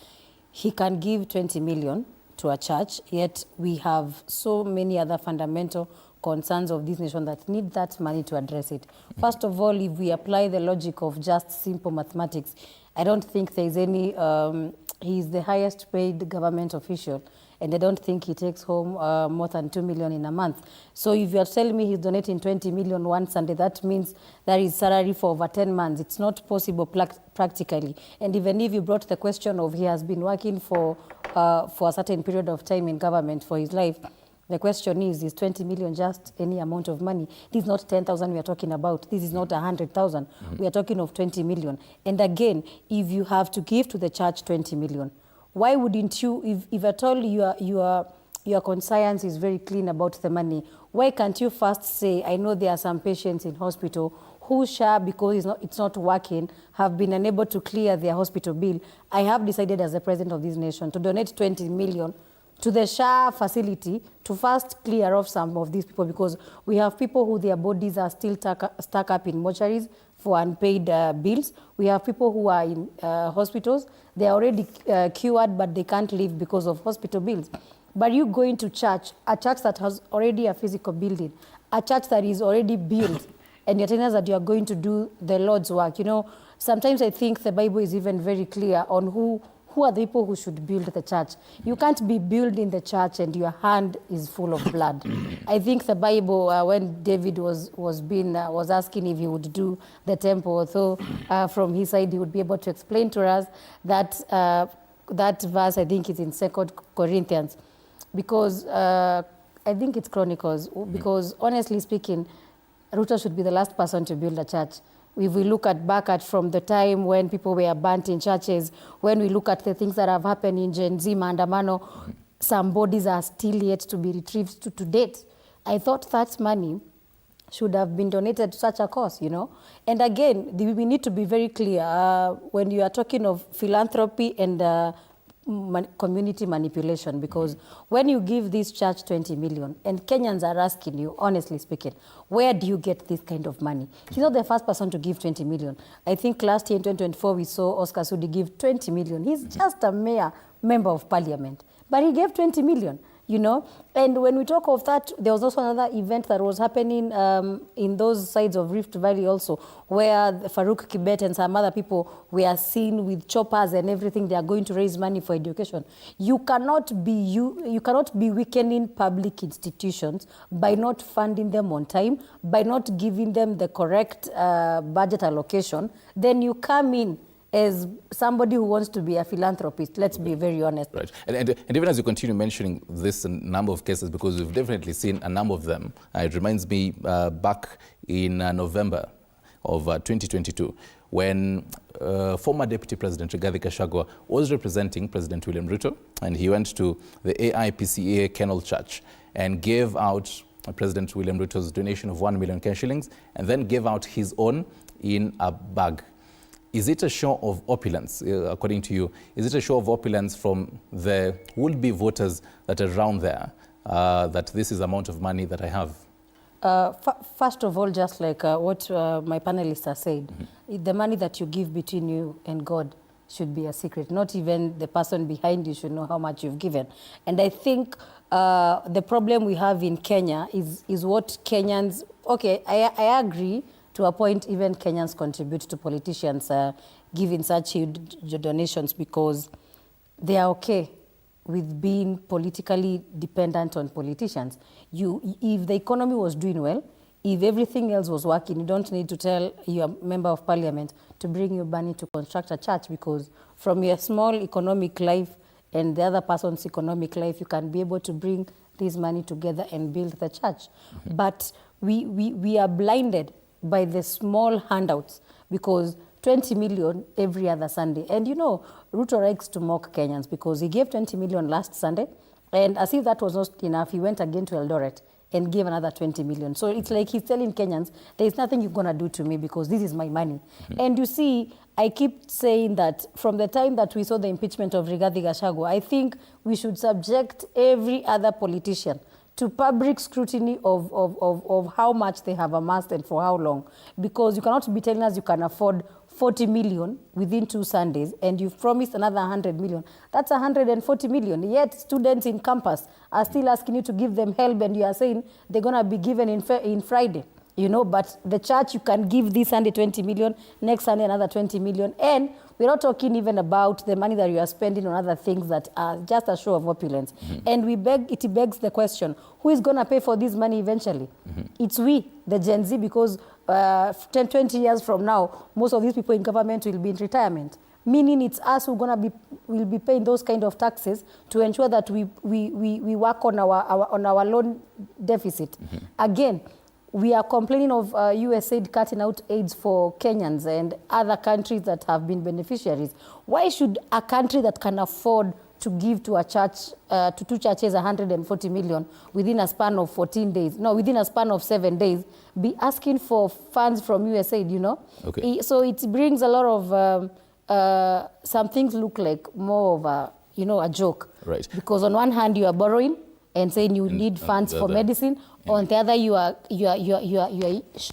he can give 20 million to a church, yet we have so many other fundamental concerns of this nation that need that money to address it. First of all, if we apply the logic of just simple mathematics, I don't think there's any, he's the highest paid government official, and I don't think he takes home more than 2 million in a month. So if you're telling me he's donating 20 million one Sunday, that means that is salary for over 10 months. It's not possible practically. And even if you brought the question of he has been working for a certain period of time in government for his life, the question is 20 million just any amount of money? This is not 10,000 we are talking about. This is not 100,000. We are talking of 20 million. And again, if you have to give to the church 20 million, why wouldn't you, if at all your conscience is very clean about the money, why can't you first say, I know there are some patients in hospital who shall, because it's not working, have been unable to clear their hospital bill, I have decided as the president of this nation to donate 20 million to the SHA facility to first clear off some of these people, because we have people who their bodies are still stuck up in mortuaries for unpaid bills. We have people who are in hospitals. They are already cured, but they can't leave because of hospital bills. But you go into church, a church that has already a physical building, a church that is already built, and you're telling us that you are going to do the Lord's work. You know, sometimes I think the Bible is even very clear on who are the people who should build the church. You can't be building the church and your hand is full of blood. I think the Bible, when David was asking if he would do the temple, so from his side he would be able to explain to us that that verse, I think, is in 2 Corinthians, because I think it's Chronicles, because honestly speaking, Ruto should be the last person to build a church. If we look back at from the time when people were burnt in churches, when we look at the things that have happened in Gen Z, Maandamano, some bodies are still yet to be retrieved to date. I thought that money should have been donated to such a cause, you know. And again, we need to be very clear when you are talking of philanthropy and community manipulation, because when you give this church 20 million and Kenyans are asking you, honestly speaking, where do you get this kind of money? He's not the first person to give 20 million. I think last year in 2024, we saw Oscar Sudi give 20 million. He's just a member of parliament, but he gave 20 million. You know, and when we talk of that, there was also another event that was happening in those sides of Rift Valley also, where Farouk Kibet and some other people were seen with choppers and everything. They are going to raise money for education. You cannot be weakening public institutions by not funding them on time, by not giving them the correct budget allocation. Then you come in as somebody who wants to be a philanthropist. Let's be very honest. Right. And even as you continue mentioning this number of cases, because we've definitely seen a number of them, it reminds me back in November of 2022, when former Deputy President Rigathi Gachagua was representing President William Ruto, and he went to the AIPCA Kennel Church and gave out President William Ruto's donation of 1 million cash shillings, and then gave out his own in a bag. Is it a show of opulence, according to you? Is it a show of opulence from the would-be voters that are around there, that this is the amount of money that I have? First of all, just like what my panelists have said, the money that you give between you and God should be a secret. Not even the person behind you should know how much you've given. And I think the problem we have in Kenya is what Kenyans... Okay, I agree. To a point, even Kenyans contribute to politicians giving such huge donations because they are okay with being politically dependent on politicians. If the economy was doing well, if everything else was working, you don't need to tell your member of parliament to bring you money to construct a church, because from your small economic life and the other person's economic life, you can be able to bring this money together and build the church. But we are blinded by the small handouts, because 20 million every other Sunday. And you know, Ruto likes to mock Kenyans because he gave 20 million last Sunday, and as if that was not enough, he went again to Eldoret and gave another 20 million. So it's like he's telling Kenyans, there's nothing you're gonna do to me because this is my money. And you see, I keep saying that from the time that we saw the impeachment of Rigathi Gachagua, I think we should subject every other politician to public scrutiny of how much they have amassed and for how long. Because you cannot be telling us you can afford 40 million within 2 Sundays and you've promised another 100 million. That's 140 million. Yet students in campus are still asking you to give them help, and you are saying they're going to be given in Friday. You know, but the church, you can give this Sunday 20 million, next Sunday another 20 million. And we're not talking even about the money that you are spending on other things that are just a show of opulence. And it begs the question, who is going to pay for this money eventually? It's we, the Gen Z, because 10, 20 years from now, most of these people in government will be in retirement. Meaning it's us who will be paying those kind of taxes to ensure that we work on our loan deficit. Again, we are complaining of USAID cutting out aids for Kenyans and other countries that have been beneficiaries. Why should a country that can afford to give to a church, to two churches 140 million within a span of 14 days. No, within a span of 7 days, be asking for funds from USAID, you know? Okay. So it brings a lot of, some things look like more of a, you know, a joke. Right. Because on one hand, you are borrowing and saying you need funds for medicine. On the other, you are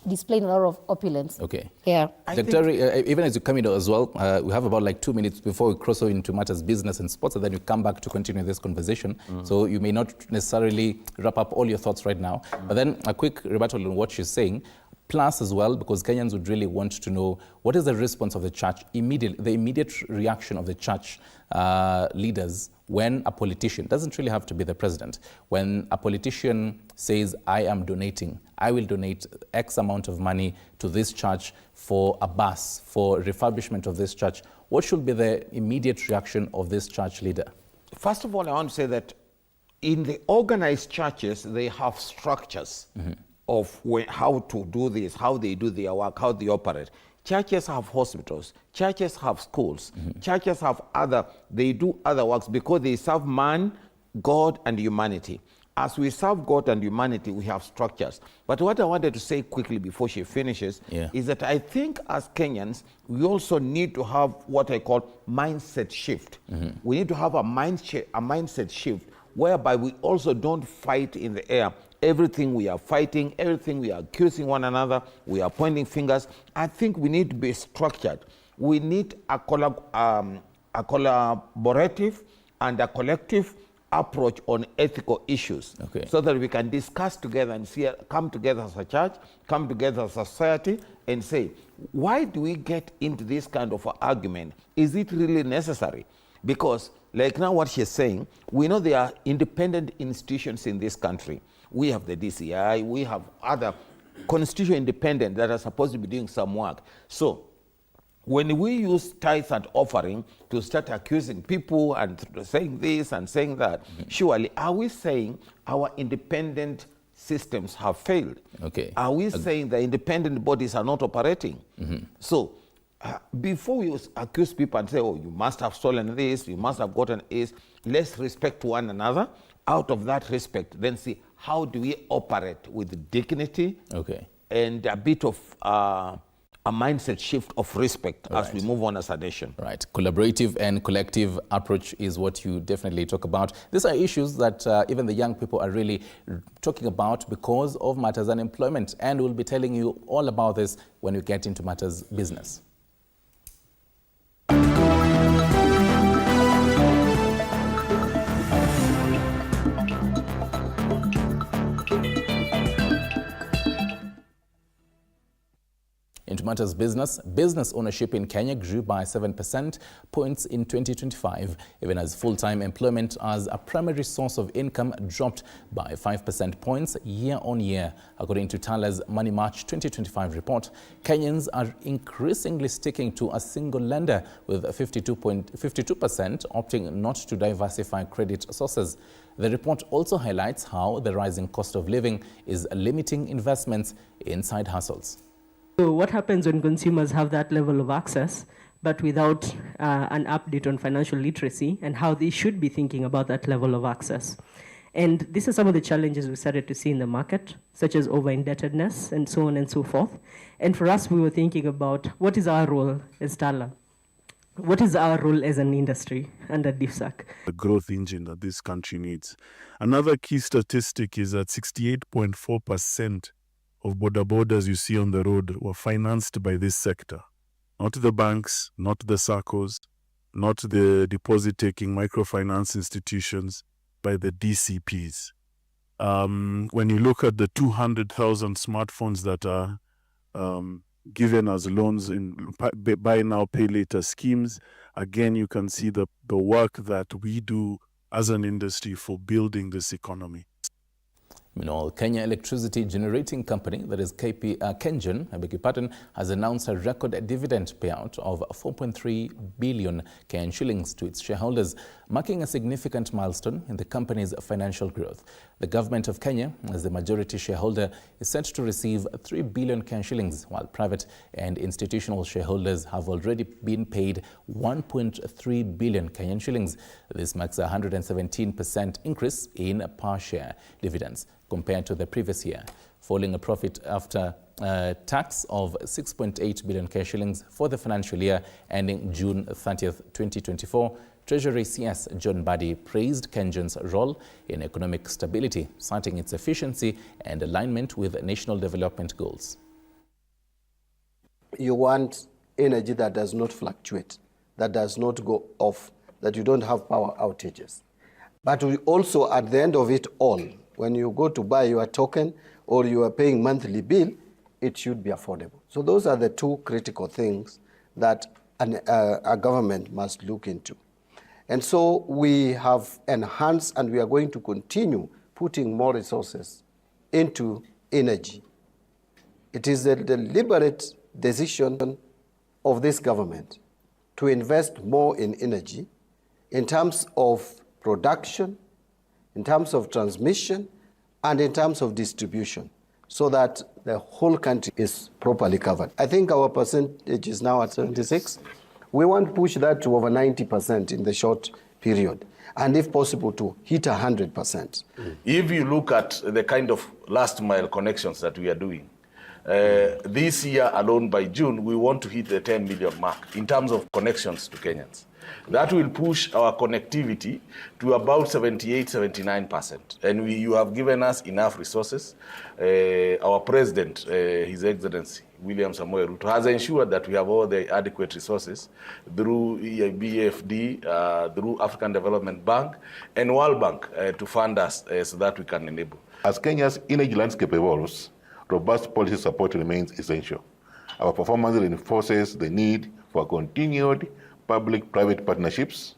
displaying a lot of opulence. Okay. Yeah. Dr. Even as you come in as well, we have about like 2 minutes before we cross over into matters business and sports, and then we come back to continue this conversation. So you may not necessarily wrap up all your thoughts right now, but then a quick rebuttal on what she's saying. Plus as well, because Kenyans would really want to know what is the response of the church, the immediate reaction of the church leaders when a politician, doesn't really have to be the president, when a politician says, I am donating, I will donate X amount of money to this church for a bus, for refurbishment of this church, what should be the immediate reaction of this church leader? First of all, I want to say that in the organized churches, they have structures of how to do this, how they do their work, how they operate. Churches have hospitals, churches have schools, churches have they do other works because they serve man, God, and humanity. As we serve God and humanity, we have structures. But what I wanted to say quickly before she finishes is that I think as Kenyans, we also need to have what I call mindset shift. We need to have a mindset shift whereby we also don't fight in the air. Everything we are fighting, everything we are accusing one another, we are pointing fingers. I think we need to be structured. We need a collaborative and a collective approach on ethical issues so that we can discuss together and come together as a church, come together as a society and say, why do we get into this kind of argument? Is it really necessary? Because like now what she's saying, we know there are independent institutions in this country. We have the DCI, we have other constitution independent that are supposed to be doing some work. So when we use tithes and offering to start accusing people and saying this and saying that, surely are we saying our independent systems have failed? Are we saying the independent bodies are not operating? So before we accuse people and say, oh, you must have stolen this, you must have gotten this, let's respect one another. Out of that respect, then see how do we operate with dignity and a bit of a mindset shift of respect as we move on as a nation. Right. Collaborative and collective approach is what you definitely talk about. These are issues that even the young people are really talking about because of matters unemployment. And we'll be telling you all about this when we get into matters business. Into matters business, business ownership in Kenya grew by 7% points in 2025, even as full-time employment as a primary source of income dropped by 5% points year on year. According to Tala's Money March 2025 report, Kenyans are increasingly sticking to a single lender, with 52% opting not to diversify credit sources. The report also highlights how the rising cost of living is limiting investments in side hustles. So what happens when consumers have that level of access, but without an update on financial literacy and how they should be thinking about that level of access? And these are some of the challenges we started to see in the market, such as over-indebtedness and so on and so forth. And for us, we were thinking about what is our role as Tala? What is our role as an industry under DFSAC? The growth engine that this country needs. Another key statistic is that 68.4% of boda you see on the road were financed by this sector. Not the banks, not the SACCOs, not the deposit-taking microfinance institutions, by the DCPs. When you look at the 200,000 smartphones that are given as loans in buy now, pay later schemes, again, you can see the work that we do as an industry for building this economy. Meanwhile, Kenya Electricity Generating Company, that is KenGen, has announced a record dividend payout of 4.3 billion Kenyan shillings to its shareholders, marking a significant milestone in the company's financial growth. The government of Kenya, as the majority shareholder, is set to receive 3 billion Kenyan shillings, while private and institutional shareholders have already been paid 1.3 billion Kenyan shillings. This marks a 117% increase in per share dividends compared to the previous year, following a profit after tax of 6.8 billion Kenyan shillings for the financial year ending June 30th, 2024. Treasury CS John Badi praised KenGen's role in economic stability, citing its efficiency and alignment with national development goals. You want energy that does not fluctuate, that does not go off, that you don't have power outages. But we also, at the end of it all, when you go to buy your token or you are paying monthly bill, it should be affordable. So those are the two critical things that a government must look into. And so we have enhanced, and we are going to continue putting more resources into energy. It is a deliberate decision of this government to invest more in energy in terms of production, in terms of transmission, and in terms of distribution, so that the whole country is properly covered. I think our percentage is now at 76. We want to push that to over 90% in the short period, and if possible to hit 100%. If you look at the kind of last mile connections that we are doing, this year alone by June, we want to hit the 10 million mark in terms of connections to Kenyans. That will push our connectivity to about 78-79%. And you have given us enough resources. Our president, His Excellency William Samoei Ruto, has ensured that we have all the adequate resources through BFD, through African Development Bank, and World Bank to fund us so that we can enable. As Kenya's energy landscape evolves, robust policy support remains essential. Our performance reinforces the need for continued public-private partnerships,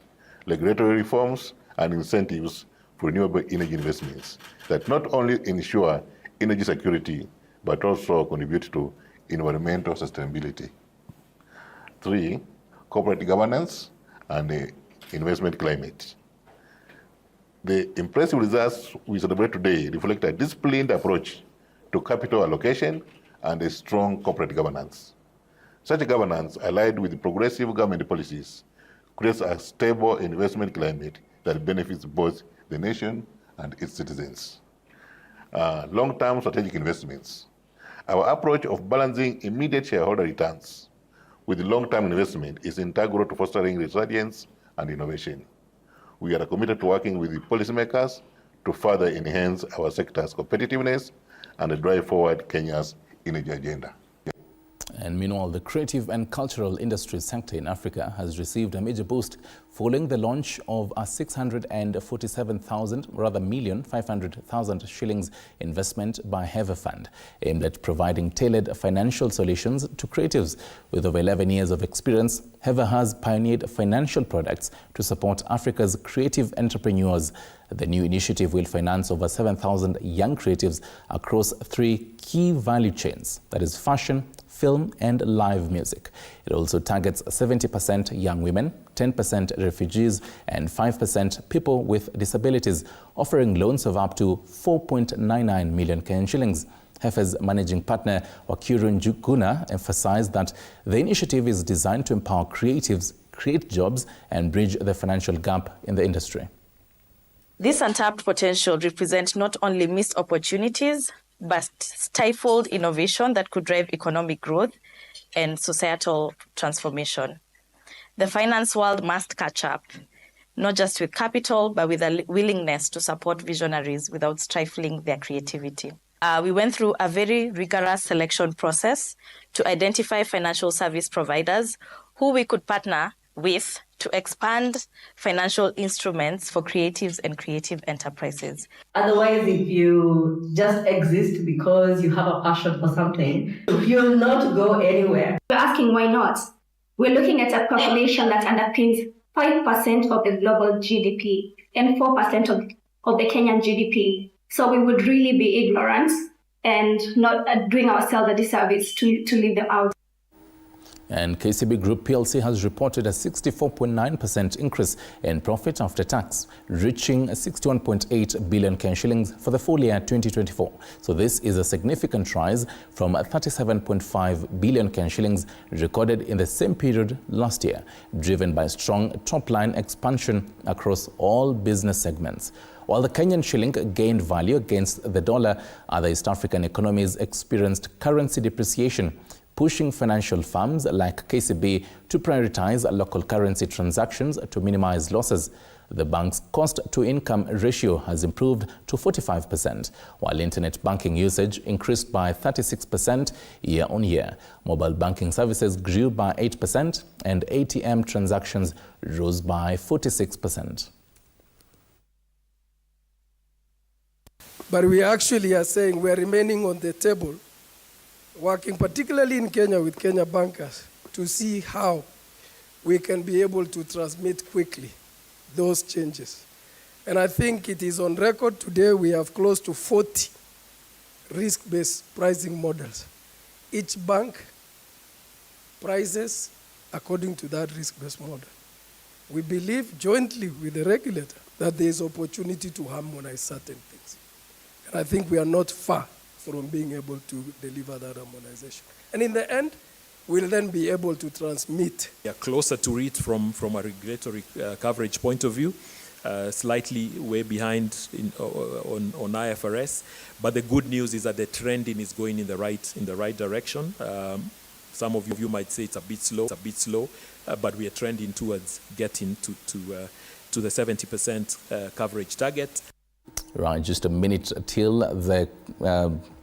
regulatory reforms, and incentives for renewable energy investments that not only ensure energy security, but also contribute to environmental sustainability. 3, corporate governance and the investment climate. The impressive results we celebrate today reflect a disciplined approach to capital allocation and a strong corporate governance. Such governance, allied with progressive government policies, creates a stable investment climate that benefits both the nation and its citizens. Long-term strategic investments. Our approach of balancing immediate shareholder returns with long-term investment is integral to fostering resilience and innovation. We are committed to working with the policymakers to further enhance our sector's competitiveness and drive forward Kenya's energy agenda. And meanwhile, the creative and cultural industry sector in Africa has received a major boost following the launch of a 647,500,000 shillings investment by Heva Fund, aimed at providing tailored financial solutions to creatives. With over 11 years of experience, Heva has pioneered financial products to support Africa's creative entrepreneurs. The new initiative will finance over 7,000 young creatives across 3 key value chains, that is fashion, film, and live music. It also targets 70% young women, 10% refugees, and 5% people with disabilities, offering loans of up to 4.99 million Kenyan shillings. Hefe's managing partner, Kiharu emphasized that the initiative is designed to empower creatives, create jobs, and bridge the financial gap in the industry. This untapped potential represents not only missed opportunities, but stifled innovation that could drive economic growth and societal transformation. The finance world must catch up, not just with capital, but with a willingness to support visionaries without stifling their creativity. We went through a very rigorous selection process to identify financial service providers who we could partner with to expand financial instruments for creatives and creative enterprises. Otherwise, if you just exist because you have a passion for something, you'll not go anywhere. We're asking why not? We're looking at a population that underpins 5% of the global GDP and 4% of the Kenyan GDP. So we would really be ignorant and not doing ourselves a disservice to leave them out. And KCB Group PLC has reported a 64.9% increase in profit after tax, reaching 61.8 billion Kenyan shillings for the full year 2024. So this is a significant rise from 37.5 billion Kenyan shillings recorded in the same period last year, driven by strong top-line expansion across all business segments. While the Kenyan shilling gained value against the dollar, other East African economies experienced currency depreciation, pushing financial firms like KCB to prioritize local currency transactions to minimize losses. The bank's cost-to-income ratio has improved to 45%, while internet banking usage increased by 36% year-on-year. Mobile banking services grew by 8%, and ATM transactions rose by 46%. But we actually are saying we are remaining on the table, working particularly in Kenya with Kenya bankers to see how we can be able to transmit quickly those changes. And I think it is on record today we have close to 40 risk-based pricing models. Each bank prices according to that risk-based model. We believe jointly with the regulator that there is opportunity to harmonize certain things. And I think we are not far from being able to deliver that harmonization. And in the end, we'll then be able to transmit. We are closer to it from a regulatory coverage point of view, slightly way behind on IFRS. But the good news is that the trending is going in the right direction. Some of you might say it's a bit slow, but we are trending towards getting to the 70% coverage target. Right, just a minute till the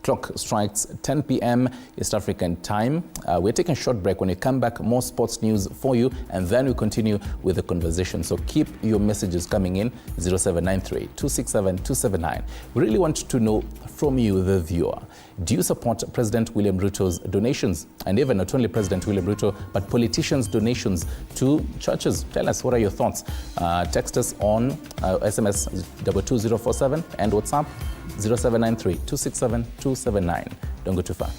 clock strikes 10 p.m. East African time. We're taking a short break. When we come back, more sports news for you, and then we continue with the conversation. So keep your messages coming in, 0793-267-279. We really want to know from you, the viewer. Do you support President William Ruto's donations? And even not only President William Ruto, but politicians' donations to churches. Tell us, what are your thoughts? Text us on SMS 22047 and WhatsApp 0793-267-279. Don't go too far.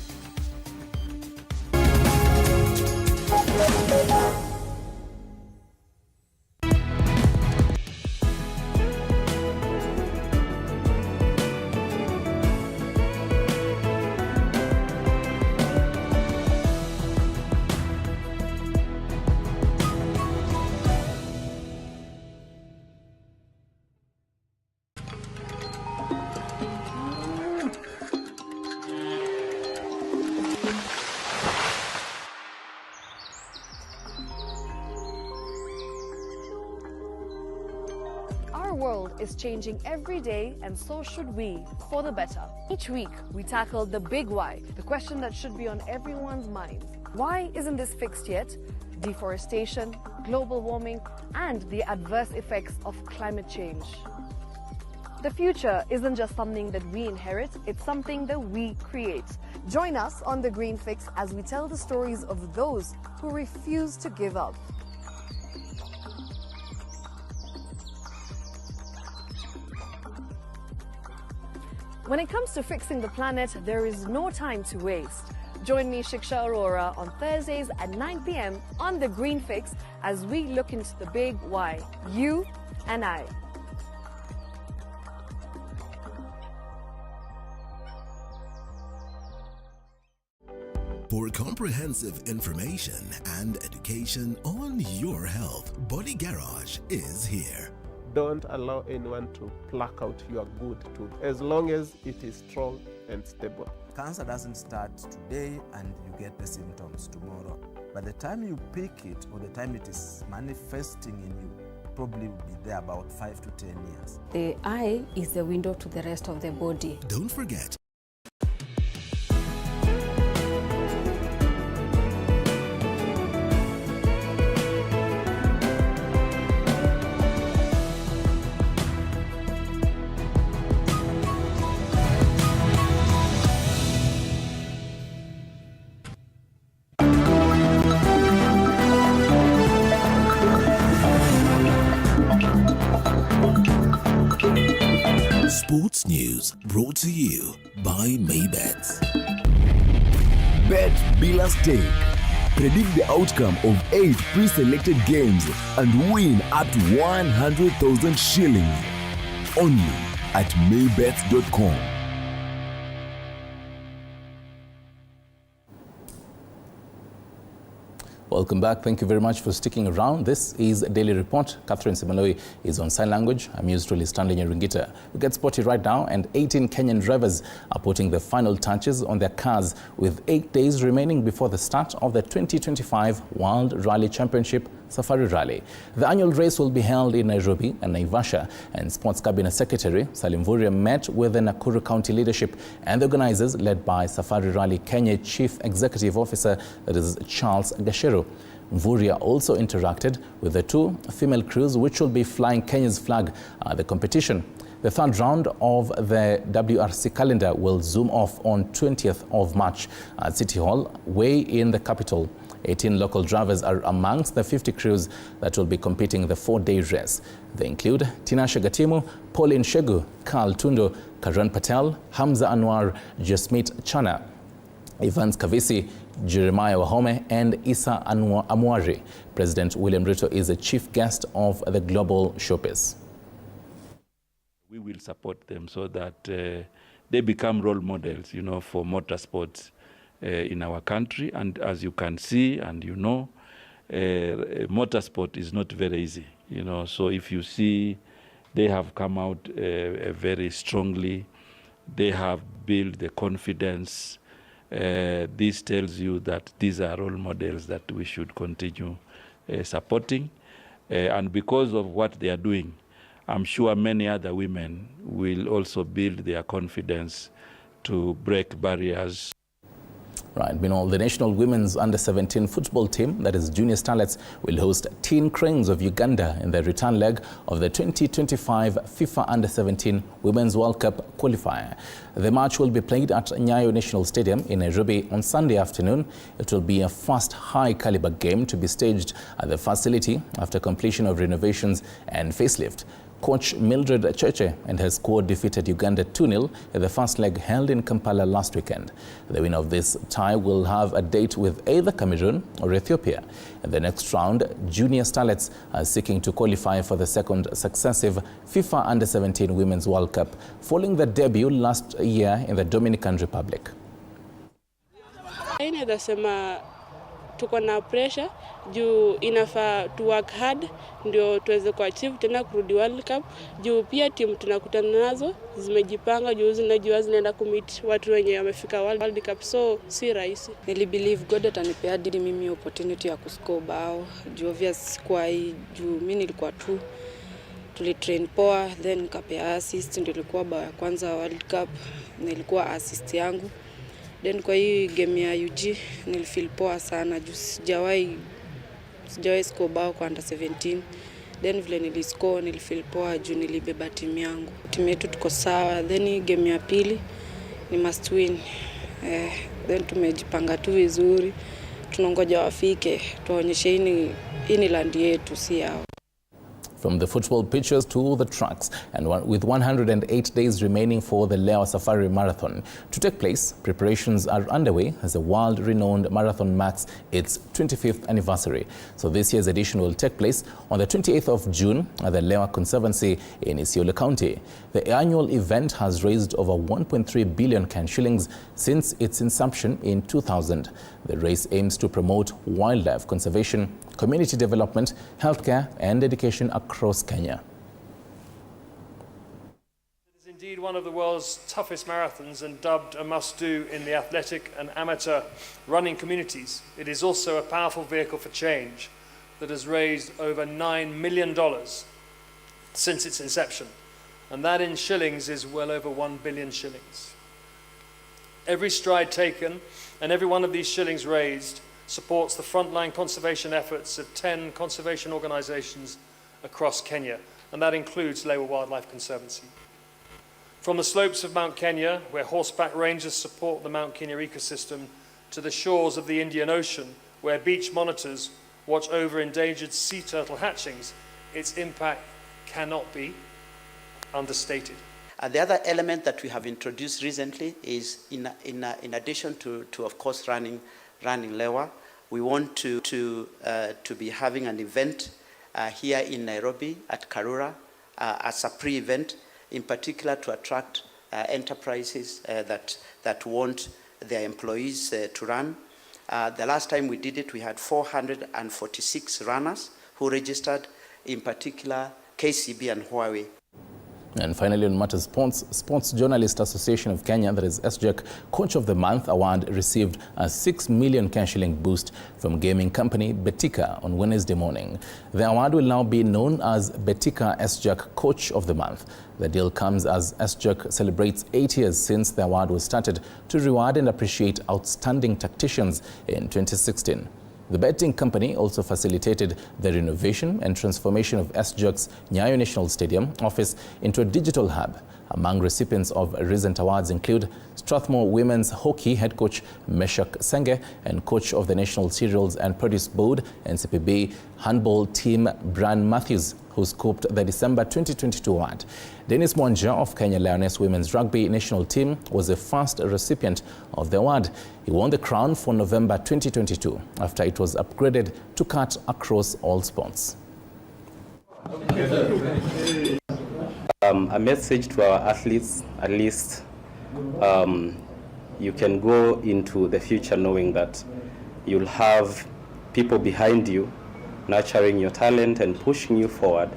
Our world is changing every day, and so should we, for the better. Each week, we tackle the big why, the question that should be on everyone's mind. Why isn't this fixed yet? Deforestation, global warming, and the adverse effects of climate change. The future isn't just something that we inherit, it's something that we create. Join us on The Green Fix as we tell the stories of those who refuse to give up. When it comes to fixing the planet, there is no time to waste. Join me, Shiksha Arora, on Thursdays at 9 p.m. on The Green Fix as we look into the big why, you and I. For comprehensive information and education on your health, Body Garage is here. Don't allow anyone to pluck out your good tooth as long as it is strong and stable. Cancer doesn't start today and you get the symptoms tomorrow. By the time you pick it or the time it is manifesting in you, probably will be there about 5 to 10 years. The eye is the window to the rest of the body. Don't forget. Sports News brought to you by Maybet. Bet bila stake. Predict the outcome of 8 pre-selected games and win up to 100,000 shillings. Only at maybet.com. Welcome back. Thank you very much for sticking around. This is a Daily Report. Catherine Simaloi is on sign language. I'm usually Stanley Nyaringita. We get sporty right now, and 18 Kenyan drivers are putting the final touches on their cars with 8 days remaining before the start of the 2025 World Rally Championship Safari Rally. The annual race will be held in Nairobi and Naivasha, and Sports Cabinet Secretary Salim Mvurya met with the Nakuru County leadership and the organizers led by Safari Rally Kenya Chief Executive Officer, that is Charles Gashero. Mvurya also interacted with the 2 female crews which will be flying Kenya's flag at the competition. The third round of the WRC calendar will zoom off on 20th of March at City Hall, way in the capital. 18 local drivers are amongst the 50 crews that will be competing in the 4-day race. They include Tinashe Gatimu, Pauline Shegu, Carl Tundo, Karan Patel, Hamza Anwar, Jasmeet Chana, Evans Kavisi, Jeremiah Wahome, and Issa Amwari. President William Ruto is the chief guest of the global showpiece. We will support them so that they become role models, for motorsports in our country. And as you can see, and motorsport is not very easy, So if you see, they have come out very strongly. They have built the confidence. This tells you that these are role models that we should continue supporting. And because of what they are doing, I'm sure many other women will also build their confidence to break barriers. Right. Meanwhile, the national women's under-17 football team, that is Junior Starlets, will host Teen Cranes of Uganda in the return leg of the 2025 FIFA Under-17 Women's World Cup qualifier. The match will be played at Nyayo National Stadium in Nairobi on Sunday afternoon. It will be a first high-caliber game to be staged at the facility after completion of renovations and facelift. Coach Mildred Cheche and her squad defeated Uganda 2-0 at the first leg held in Kampala last weekend. The winner of this tie will have a date with either Cameroon or Ethiopia. In the next round, Junior Starlets are seeking to qualify for the second successive FIFA Under-17 Women's World Cup, following the debut last year in the Dominican Republic. Tuko na pressure juu inafaa to work hard ndio tuweze kuachieve tena kurudi World Cup. Juu pia timu tunakutana nazo zimejipanga juu zinajua zinaenda kumit watu wenye wamefika World Cup, so si rahisi. Nilibelieve God atanipea dili mimi opportunity ya kuscore bao juu obvious kwa juu mimi nilikuwa tu tulitrain poa, then nikapea assist, ndio ilikuwa bao ya kwanza World Cup, nilikuwa assist yangu. Then kwa hii game ya UG nilifeel poa sana juu sijawahi score bao kwa under-17. Then vile niliscore nilifeel poa juu nilibeba timu yangu. Timu yetu tuko sawa. Then game ya pili ni must win. Then tumejipanga tu vizuri. Tunangoja wafike tuonyeshe hii ni land yetu, si yao. From the football pitches to the tracks, and with 108 days remaining for the Leo Safari Marathon to take place, preparations are underway as the world-renowned marathon marks its 25th anniversary. So this year's edition will take place on the 28th of June at the Leo Conservancy in Isiolo County. The annual event has raised over 1.3 billion Kenyan shillings since its inception in 2000. The race aims to promote wildlife conservation, community development, healthcare, and education across Kenya. It is indeed one of the world's toughest marathons and dubbed a must-do in the athletic and amateur running communities. It is also a powerful vehicle for change that has raised over $9 million since its inception, and that in shillings is well over 1 billion shillings. Every stride taken and every one of these shillings raised supports the frontline conservation efforts of 10 conservation organisations across Kenya, and that includes Lewa Wildlife Conservancy. From the slopes of Mount Kenya, where horseback rangers support the Mount Kenya ecosystem, to the shores of the Indian Ocean, where beach monitors watch over endangered sea turtle hatchings, its impact cannot be understated. The other element that we have introduced recently is, in addition to of course running Lewa, we want to be having an event here in Nairobi at Karura as a pre-event, in particular to attract enterprises that want their employees to run. The last time we did it, we had 446 runners who registered, in particular KCB and Huawei. And finally, on matters Sports Journalist Association of Kenya, that is SJAC, Coach of the Month award received a 6 million shilling boost from gaming company Betika on Wednesday morning. The award will now be known as Betika SJAC Coach of the Month. The deal comes as SJAC celebrates 8 years since the award was started to reward and appreciate outstanding tacticians in 2016. The betting company also facilitated the renovation and transformation of SJAC's Nyayo National Stadium office into a digital hub. Among recipients of recent awards include Strathmore Women's Hockey head coach Meshak Senge and coach of the National Cereals and Produce Board NCPB handball team Bran Matthews, who scooped the December 2022 award. Dennis Mwanja of Kenya Lioness Women's Rugby National Team was the first recipient of the award. He won the crown for November 2022 after it was upgraded to cut across all sports. A message to our athletes, at least you can go into the future knowing that you'll have people behind you nurturing your talent and pushing you forward,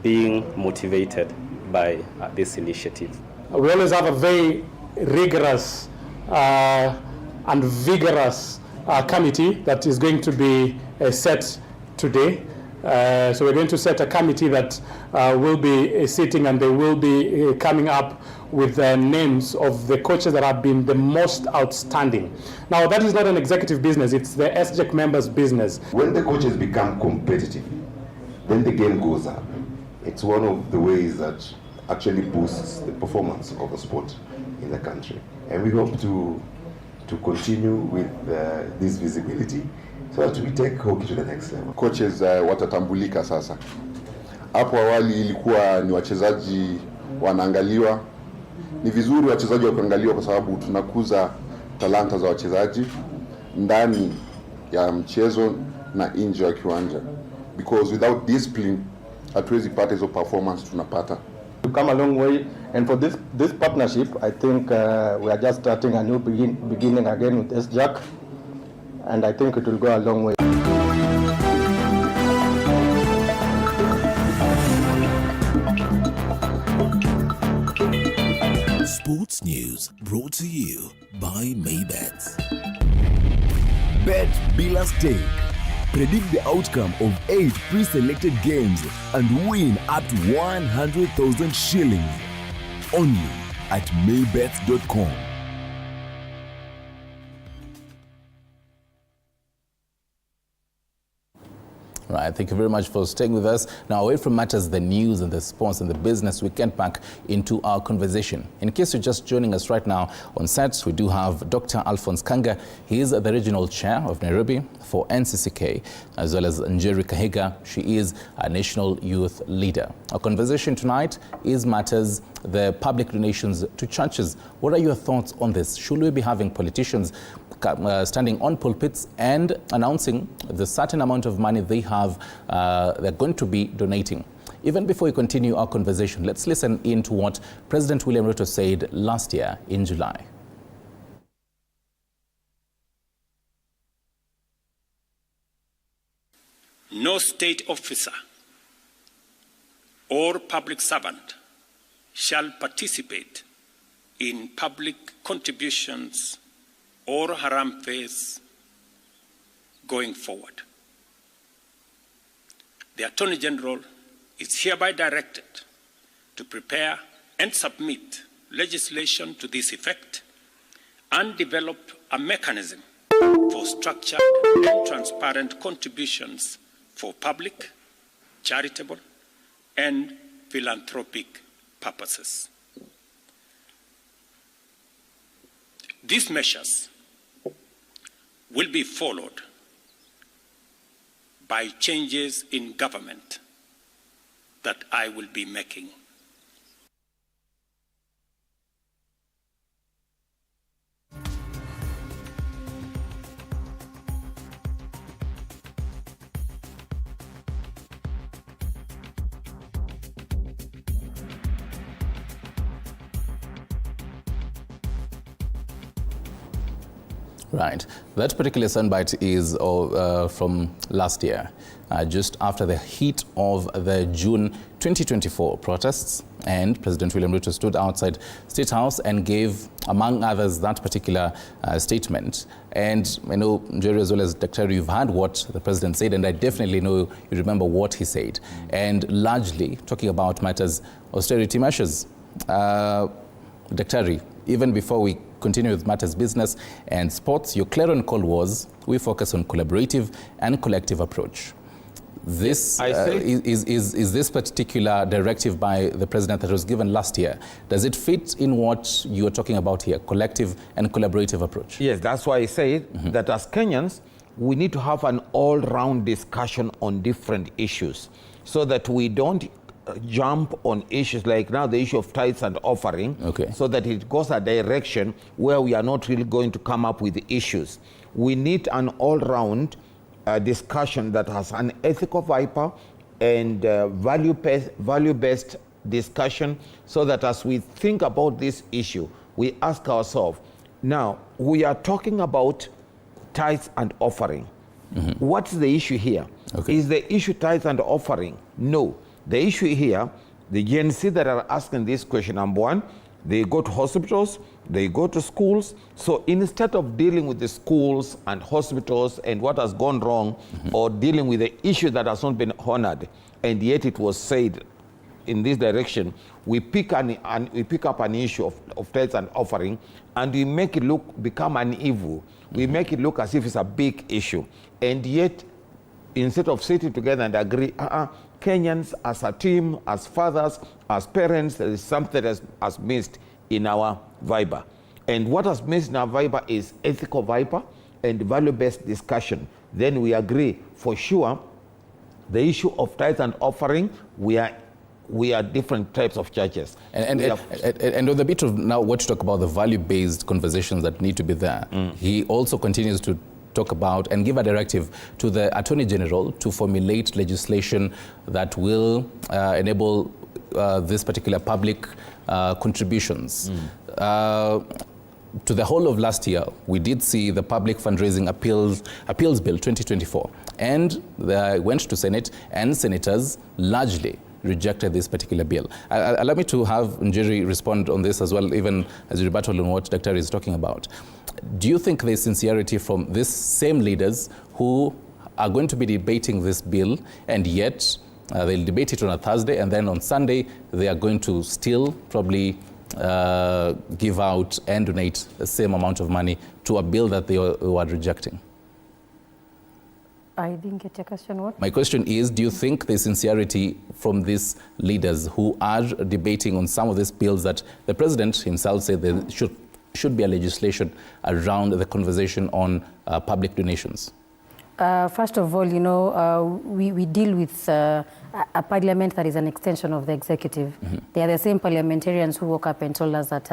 being motivated by this initiative. We always have a very rigorous and vigorous committee that is going to be set today. So we're going to set a committee that will be sitting, and they will be coming up with the names of the coaches that have been the most outstanding. Now, that is not an executive business, it's the SJAC members' business. When the coaches become competitive, then the game goes up. It's one of the ways that actually boosts the performance of the sport in the country. And we hope to continue with this visibility so that we take hockey to the next level. Coaches watatambulika sasa. Hapo awali ilikuwa ni wachezaji wanaangaliwa. Ni vizuri wachezaji wakaangaliwa kwa sababu tunakuza talanta za wachezaji ndani ya mchezo na nje ya kiwanja. Because without discipline, hatuwezi pata hizo performance tunapata. We've come a long way, and for this partnership, I think we are just starting a new beginning again with SJAC, and I think it will go a long way. Sports news brought to you by Maybet. Bet bila stake. Predict the outcome of 8 pre-selected games and win up to 100,000 shillings. Only at maybet.com. Right, thank you very much for staying with us. Now, away from matters, the news and the sports and the business, we get back into our conversation. In case you're just joining us right now on set, we do have Dr. Alphonse Kanga. He is the regional chair of Nairobi for NCCK, as well as Njeri Kahiga. She is a national youth leader. Our conversation tonight is matters the public donations to churches. What are your thoughts on this? Should we be having politicians standing on pulpits and announcing the certain amount of money they have, they're going to be donating? Even before we continue our conversation, let's listen in to what President William Ruto said last year in July. No state officer or public servant shall participate in public contributions or haram fees going forward. The Attorney General is hereby directed to prepare and submit legislation to this effect and develop a mechanism for structured and transparent contributions for public, charitable, and philanthropic purposes. These measures will be followed by changes in government that I will be making. Right. That particular soundbite is from last year, just after the heat of the June 2024 protests, and President William Ruto stood outside State House and gave, among others, that particular statement. And I know, Jerry, as well as Dr. you've heard what the president said, and I definitely know you remember what he said. And largely talking about matters, austerity measures. Dr. even before we continue with matters business and sports, your clarion call was, we focus on collaborative and collective approach. This is this particular directive by the president that was given last year, does it fit in what you are talking about here, collective and collaborative approach? Yes, that's why I said that as Kenyans, we need to have an all-round discussion on different issues so that we don't jump on issues like now the issue of tithes and offering, so that it goes a direction where we are not really going to come up with the issues. We need an all-round discussion that has an ethical viper and value-based discussion, so that as we think about this issue, we ask ourselves, now, we are talking about tithes and offering. What's the issue here? Is the issue tithes and offering? No. The issue here, the Gen Z that are asking this question, number one, they go to hospitals, they go to schools. So instead of dealing with the schools and hospitals and what has gone wrong, or dealing with the issue that has not been honored, and yet it was said in this direction, we pick up an issue of tithes and offering, and we make it become an evil. We make it look as if it's a big issue. And yet, instead of sitting together and agree, Kenyans as a team, as fathers, as parents, there is something that has missed in our Viber. And what has missed in our Viber is ethical Viber and value-based discussion. Then we agree, for sure, the issue of tithes and offering, we are different types of churches. And with a bit of now what you talk about the value-based conversations that need to be there, he also continues to talk about and give a directive to the Attorney General to formulate legislation that will enable this particular public contributions. To the whole of last year, we did see the Public Fundraising Appeals Bill 2024, and they went to Senate, and senators largely rejected this particular bill. Allow me to have Njeri respond on this as well, even as you rebuttal on what Dr. is talking about. Do you think there's sincerity from these same leaders who are going to be debating this bill, and yet they'll debate it on a Thursday, and then on Sunday they are going to still probably give out and donate the same amount of money to a bill that they were rejecting? I didn't get your question. What? My question is, do you think there's sincerity from these leaders who are debating on some of these bills that the president himself said there should be a legislation around the conversation on public donations? First of all, you know, we deal with a parliament that is an extension of the executive. They are the same parliamentarians who woke up and told us that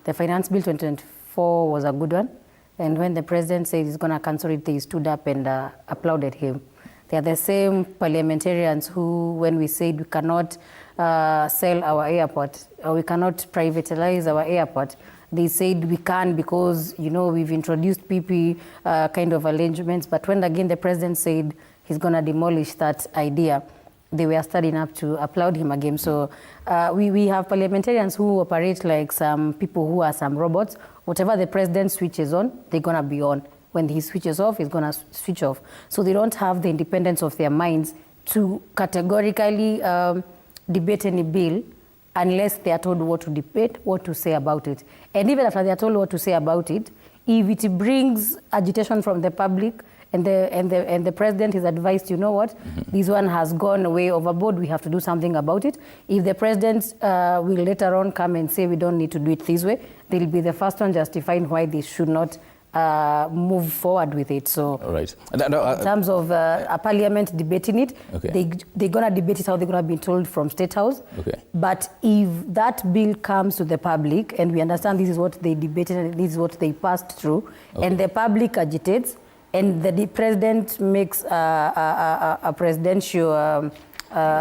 the Finance Bill 2024 was a good one. And when the president said he's going to cancel it, they stood up and applauded him. They are the same parliamentarians who, when we said we cannot sell our airport, or we cannot privatize our airport, they said we can because, you know, we've introduced PP kind of arrangements. But when again the president said he's going to demolish that idea, they were starting up to applaud him again. So we have parliamentarians who operate like some people who are some robots. Whatever the president switches on, they're going to be on. When he switches off, he's going to switch off. So they don't have the independence of their minds to categorically debate any bill unless they are told what to debate, what to say about it. And even after they are told what to say about it, if it brings agitation from the public and the president is advised, you know what, this one has gone way overboard, we have to do something about it. If the president will later on come and say we don't need to do it this way, they'll be the first one justifying why they should not move forward with it. So in terms of a parliament debating it, they're going to debate it how they're going to be told from State House. But if that bill comes to the public and we understand this is what they debated and this is what they passed through, and the public agitates, and the president makes a presidential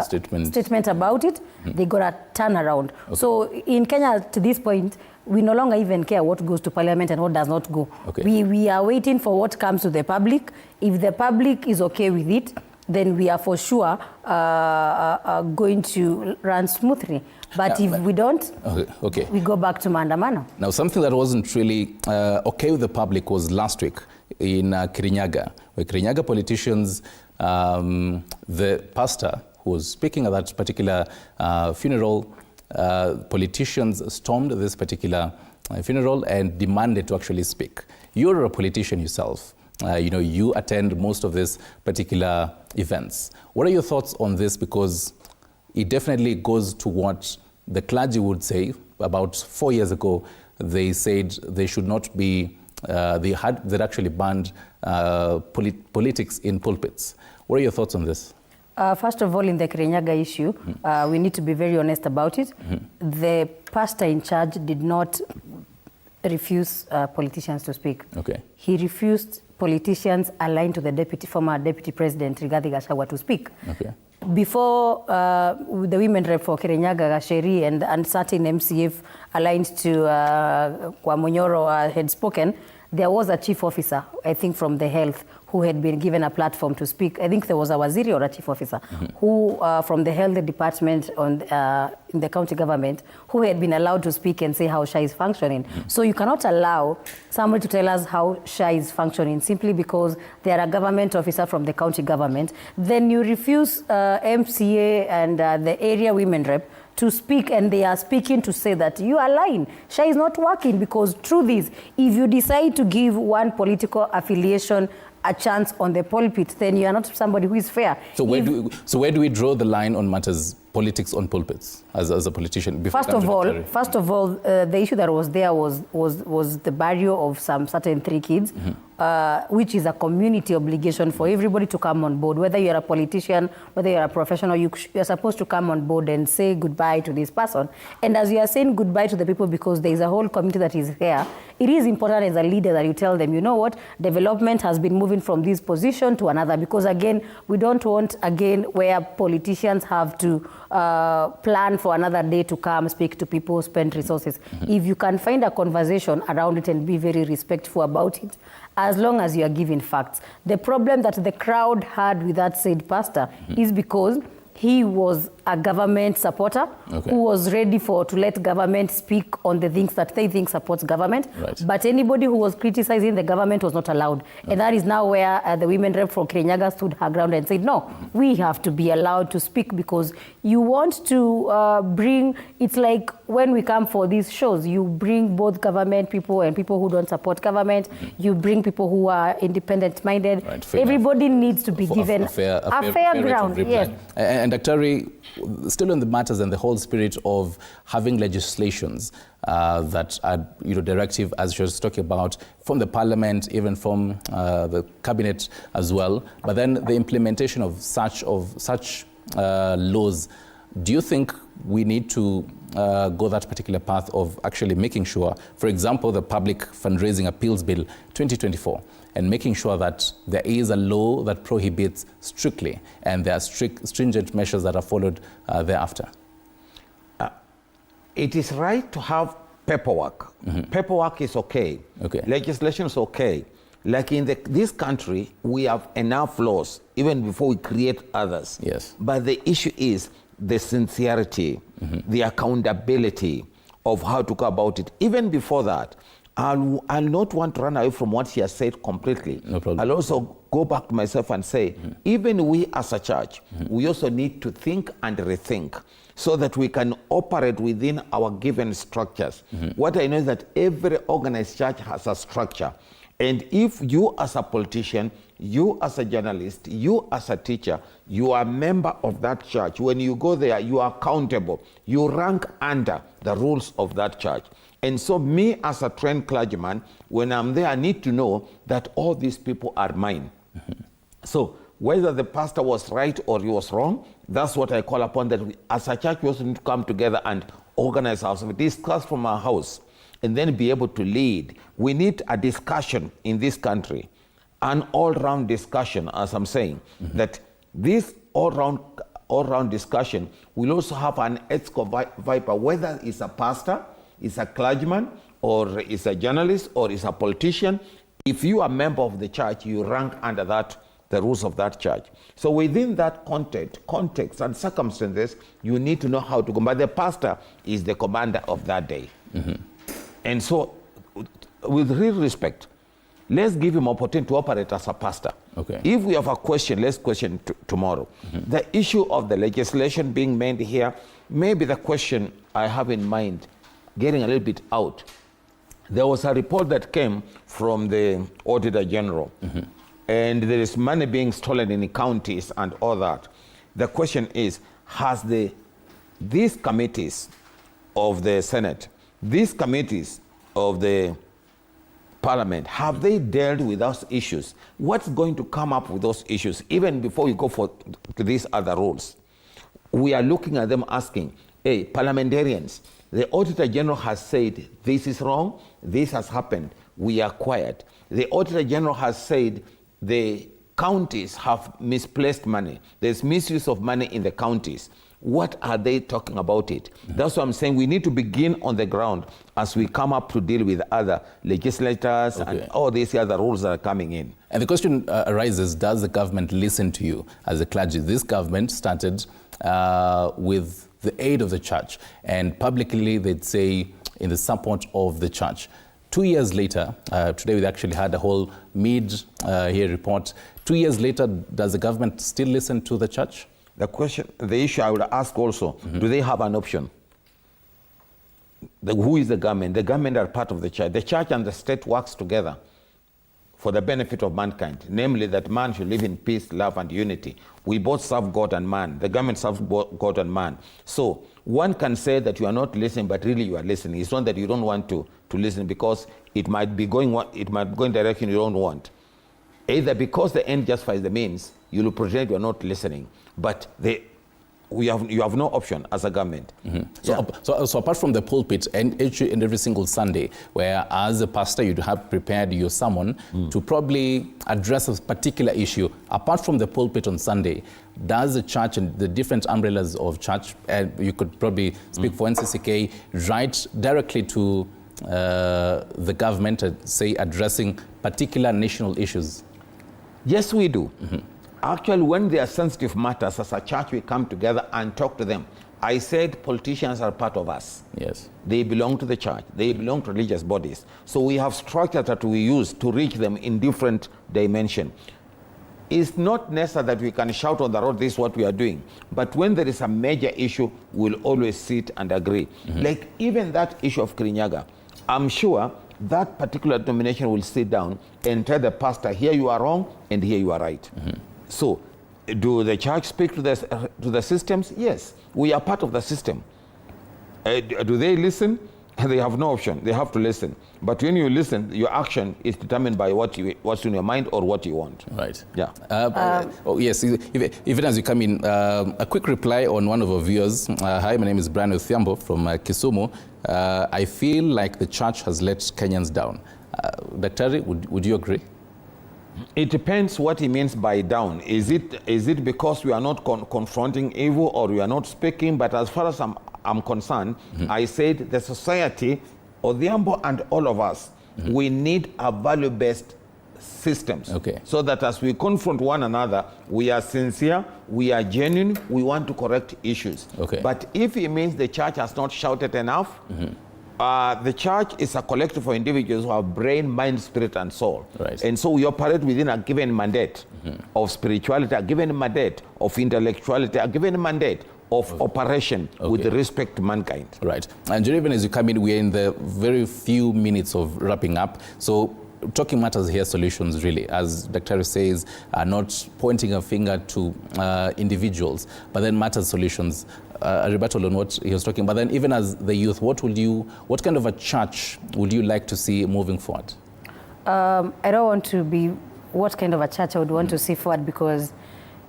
statement about it, they got a turnaround. Okay. So in Kenya, to this point, we no longer even care what goes to Parliament and what does not go. Okay. We are waiting for what comes to the public. If the public is okay with it, then we are for sure going to run smoothly. But if we don't, we go back to maandamano. Now, something that wasn't really okay with the public was last week in Kirinyaga, where Kirinyaga politicians, the pastor who was speaking at that particular funeral, politicians stormed this particular funeral and demanded to actually speak. You're a politician yourself. You attend most of these particular events. What are your thoughts on this? Because it definitely goes to what the clergy would say. About 4 years ago, they said they should not be, they actually banned politics in pulpits. What are your thoughts on this? First of all, in the Kirinyaga issue, we need to be very honest about it. The pastor in charge did not refuse politicians to speak. Okay. He refused politicians aligned to the former deputy president Rigathi Gachagua to speak. Okay. Before the women rep for Kirinyaga, Gasheri, and certain MCF aligned to Kwamonyoro had spoken, there was a chief officer, I think from the health, who had been given a platform to speak. I think there was a waziri or a chief officer who, from the health department in the county government, who had been allowed to speak and say how SHA is functioning. So you cannot allow somebody to tell us how SHA is functioning simply because they are a government officer from the county government. Then you refuse MCA and the area women rep to speak, and they are speaking to say that you are lying. SHA is not working, because truth is, if you decide to give one political affiliation a chance on the pulpit, then you are not somebody who is fair. So where do we draw the line on matters politics on pulpits as a politician? First of all, the issue that was there was the barrier of some certain 3 kids, which is a community obligation for everybody to come on board. Whether you're a politician, whether you're a professional, you're supposed to come on board and say goodbye to this person. And as you are saying goodbye to the people because there is a whole community that is here, it is important as a leader that you tell them, you know what, development has been moving from this position to another, because again, we don't want where politicians have to plan for another day to come, speak to people, spend resources. If you can find a conversation around it and be very respectful about it, as long as you are giving facts. The problem that the crowd had with that said pastor is because he was a government supporter who was ready to let government speak on the things that they think supports government. Right. But anybody who was criticizing the government was not allowed. And that is now where the women rep from Kirinyaga stood her ground and said, no, we have to be allowed to speak, because you want to bring, it's like when we come for these shows, you bring both government people and people who don't support government. You bring people who are independent-minded. Right, everybody needs to be given a fair ground. Yes. And Dr. still on the matters and the whole spirit of having legislations that are, directive, as she was talking about, from the parliament, even from the cabinet as well, but then the implementation of such laws. Do you think we need to go that particular path of actually making sure, for example, the Public Fundraising Appeals Bill 2024, and making sure that there is a law that prohibits strictly, and there are stringent measures that are followed thereafter? It is right to have paperwork. Paperwork is okay. Legislation is okay. Like in this country, we have enough laws, even before we create others. Yes. But the issue is the sincerity, the accountability of how to go about it. Even before that, I'll not want to run away from what she has said completely. No problem. I'll also go back to myself and say, even we as a church, we also need to think and rethink so that we can operate within our given structures. What I know is that every organized church has a structure. And if you as a politician, you as a journalist, you as a teacher, you are a member of that church, when you go there, you are accountable. You rank under the rules of that church. And so me as a trained clergyman, when I'm there, I need to know that all these people are mine. So whether the pastor was right or he was wrong, that's what I call upon, that we, as a church, we also need to come together and organize ourselves, discuss from our house, and then be able to lead. We need a discussion in this country, an all-round discussion, as I'm saying, that this all-round all-round discussion, we'll also have an ethical viper, whether it's a pastor, it's a clergyman, or it's a journalist, or it's a politician. If you are a member of the church, you rank under that, the rules of that church. So within that context and circumstances, you need to know how to go. But the pastor is the commander of that day. And so, with real respect, let's give him opportunity to operate as a pastor. Okay. If we have a question, let's question tomorrow. The issue of the legislation being made here, maybe the question I have in mind, getting a little bit out. There was a report that came from the Auditor General, and there is money being stolen in the counties and all that. The question is, has these committees of the Senate, these committees of the Parliament, have they dealt with those issues? What's going to come up with those issues, even before we go to these other rules? We are looking at them asking, hey, parliamentarians, the Auditor General has said this is wrong, this has happened, we are quiet. The Auditor General has said the counties have misplaced money, there's misuse of money in the counties. What are they talking about it? That's what I'm saying. We need to begin on the ground as we come up to deal with other legislators and all these other rules that are coming in. And the question arises, does the government listen to you as a clergy? This government started with the aid of the church, and publicly they'd say in the support of the church. 2 years later, today we actually had a whole mid-year report. 2 years later, does the government still listen to the church? The issue I would ask also, do they have an option? Who is the government? The government are part of the church. The church and the state works together for the benefit of mankind, namely that man should live in peace, love, and unity. We both serve God and man. The government serves God and man. So one can say that you are not listening, but really you are listening. It's not that you don't want to listen, because it might be going in direction you don't want. Either because the end justifies the means, you will pretend you are not listening. But you have no option as a government. So apart from the pulpit and every single Sunday, where as a pastor you'd have prepared your sermon to probably address a particular issue, apart from the pulpit on Sunday, does the church and the different umbrellas of church, you could probably speak for NCCK, write directly to the government, say addressing particular national issues? Yes, we do. Actually, when there are sensitive matters, as a church, we come together and talk to them. I said politicians are part of us. Yes. They belong to the church. They belong to religious bodies. So we have structures that we use to reach them in different dimensions. It's not necessary that we can shout on the road, this is what we are doing. But when there is a major issue, we'll always sit and agree. Like even that issue of Kirinyaga, I'm sure that particular denomination will sit down and tell the pastor, here you are wrong and here you are right. So, do the church speak to the systems? Yes, we are part of the system. Do they listen? They have no option. They have to listen. But when you listen, your action is determined by what's in your mind or what you want. Right. Yeah. Yes, even as you come in, a quick reply on one of our viewers. Hi, my name is Brian Othiambo from Kisumu. I feel like the church has let Kenyans down. Daktari, would you agree? It depends what he means by down. Is it because we are not confronting evil or we are not speaking? But as far as I'm concerned, I said the society, Odhiambo and all of us, we need a value-based systems. So that as we confront one another, we are sincere, we are genuine, we want to correct issues. But if it means the church has not shouted enough, the church is a collective of individuals who have brain, mind, spirit, and soul. And so we operate within a given mandate of spirituality, a given mandate of intellectuality, a given mandate of operation with respect to mankind. Right. And even as you come in, we're in the very few minutes of wrapping up. So talking matters here, solutions really, as Dr. says, are not pointing a finger to individuals, but then matters solutions. A rebuttal on what he was talking about. Then even as the youth, what kind of a church would you like to see moving forward? I don't want to be what kind of a church I would want to see forward, because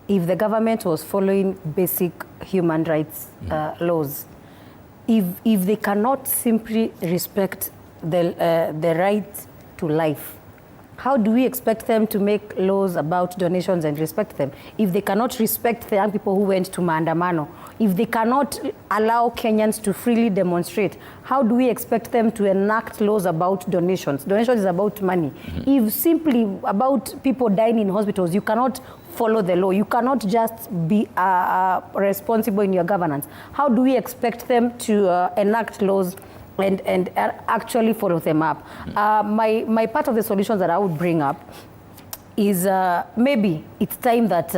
if the government was following basic human rights laws, if they cannot simply respect the right to life, how do we expect them to make laws about donations and respect them if they cannot respect the young people who went to maandamano? If they cannot allow Kenyans to freely demonstrate, how do we expect them to enact laws about donations? Donations is about money. If simply about people dying in hospitals, you cannot follow the law. You cannot just be responsible in your governance. How do we expect them to enact laws and actually follow them up? My part of the solutions that I would bring up is maybe it's time that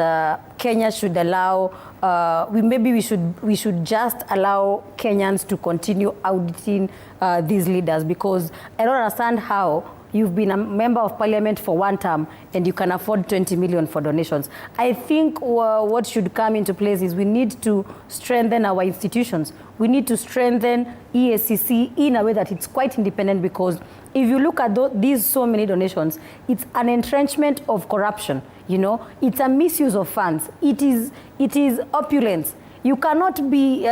Kenya should allow, we should just allow Kenyans to continue auditing these leaders, because I don't understand how you've been a member of parliament for one term and you can afford 20 million for donations. I think what should come into place is we need to strengthen our institutions. We need to strengthen EACC in a way that it's quite independent, because if you look at these so many donations, it's an entrenchment of corruption, you know, it's a misuse of funds, it is opulence. You cannot be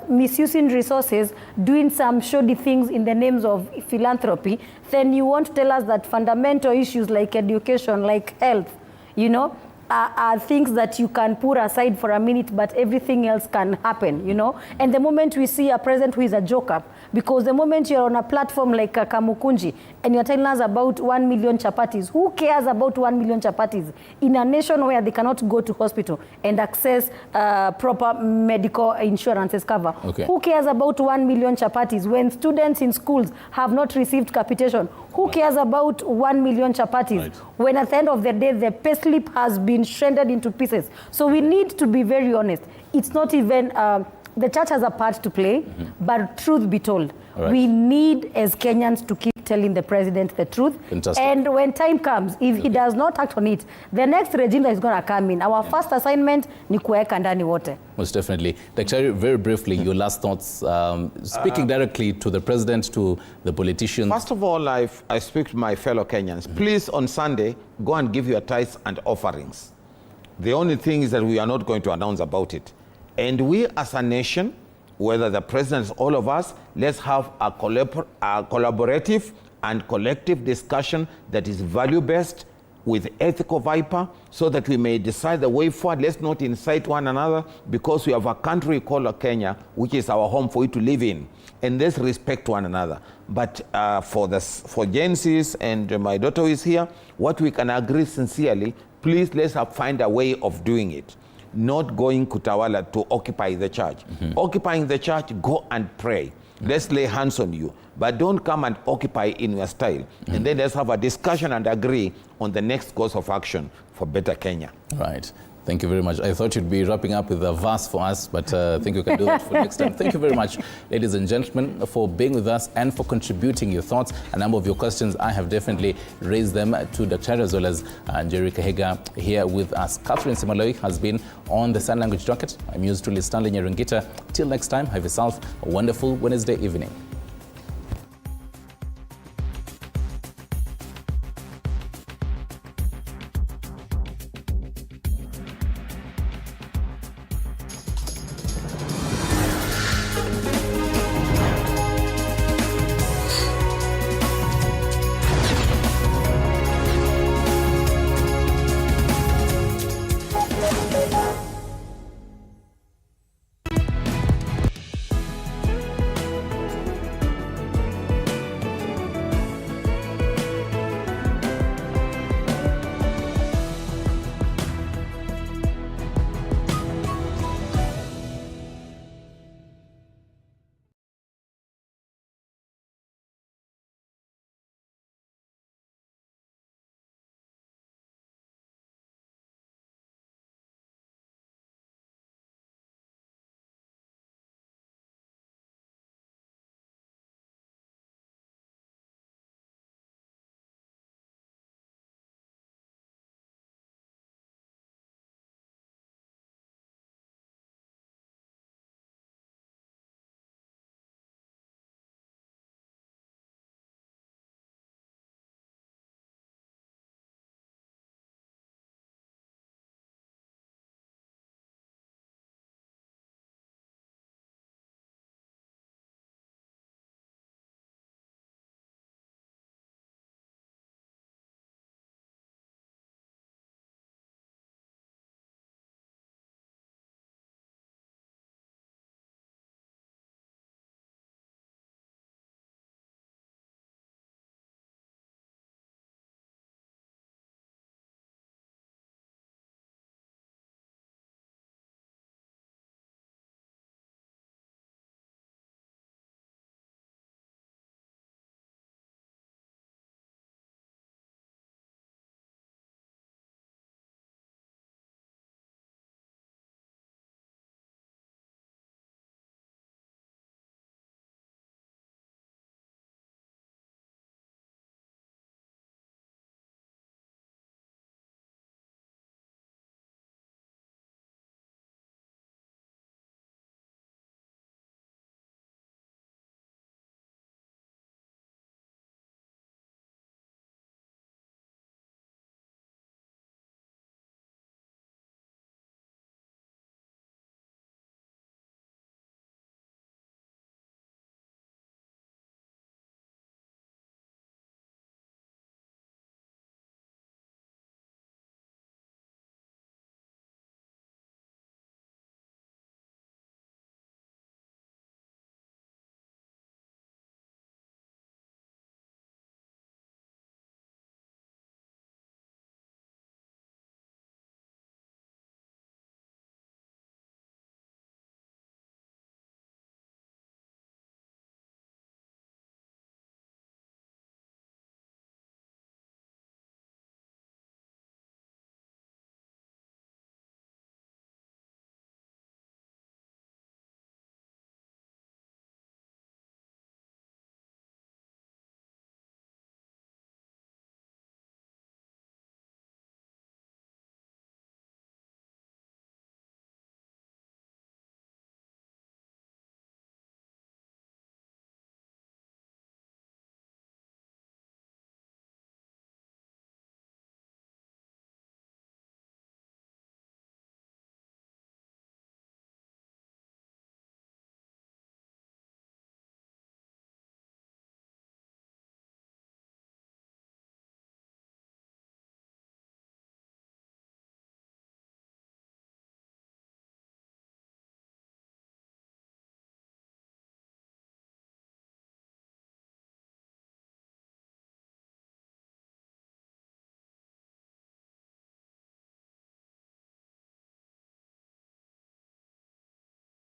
misusing resources, doing some shoddy things in the names of philanthropy. Then you want to tell us that fundamental issues like education, like health, you know, are things that you can put aside for a minute, but everything else can happen, you know. And the moment we see a president who is a joker, because the moment you're on a platform like Kamukunji and you're telling us about 1 million chapatis, who cares about 1 million chapatis in a nation where they cannot go to hospital and access proper medical insurances cover? Okay. Who cares about 1 million chapatis when students in schools have not received capitation? Who cares about 1 million chapatis when at the end of the day the payslip has been shredded into pieces? So we need to be very honest. It's not even, the church has a part to play, but truth be told, we need as Kenyans to keep telling the president the truth. Fantastic. And when time comes, if he does not act on it, the next regime that is going to come in, our first assignment ni kuweka ndani wote. Most definitely. Daktari, very briefly, your last thoughts, speaking directly to the president, to the politicians. First of all, I speak to my fellow Kenyans. Please, on Sunday, go and give your tithes and offerings. The only thing is that we are not going to announce about it. And we as a nation, whether the president, all of us, let's have a collaborative and collective discussion that is value-based with ethical viper, so that we may decide the way forward. Let's not incite one another, because we have a country called Kenya, which is our home for you to live in. And let's respect one another. But for Gen Zs and my daughter who is here, what we can agree sincerely, please let's find a way of doing it. Not going kutawala to occupy the church. Occupying the church, go and pray. Let's lay hands on you, but don't come and occupy in your style. And then let's have a discussion and agree on the next course of action for better Kenya. Right. Thank you very much. I thought you'd be wrapping up with a verse for us, but I think we can do that for next time. Thank you very much, ladies and gentlemen, for being with us and for contributing your thoughts. A number of your questions, I have definitely raised them to Dr. as well as Njeri Kahiga here with us. Catherine Simaloi has been on the sign language docket. I'm yours truly, Stanley Nyaringita. Till next time, have yourself a wonderful Wednesday evening.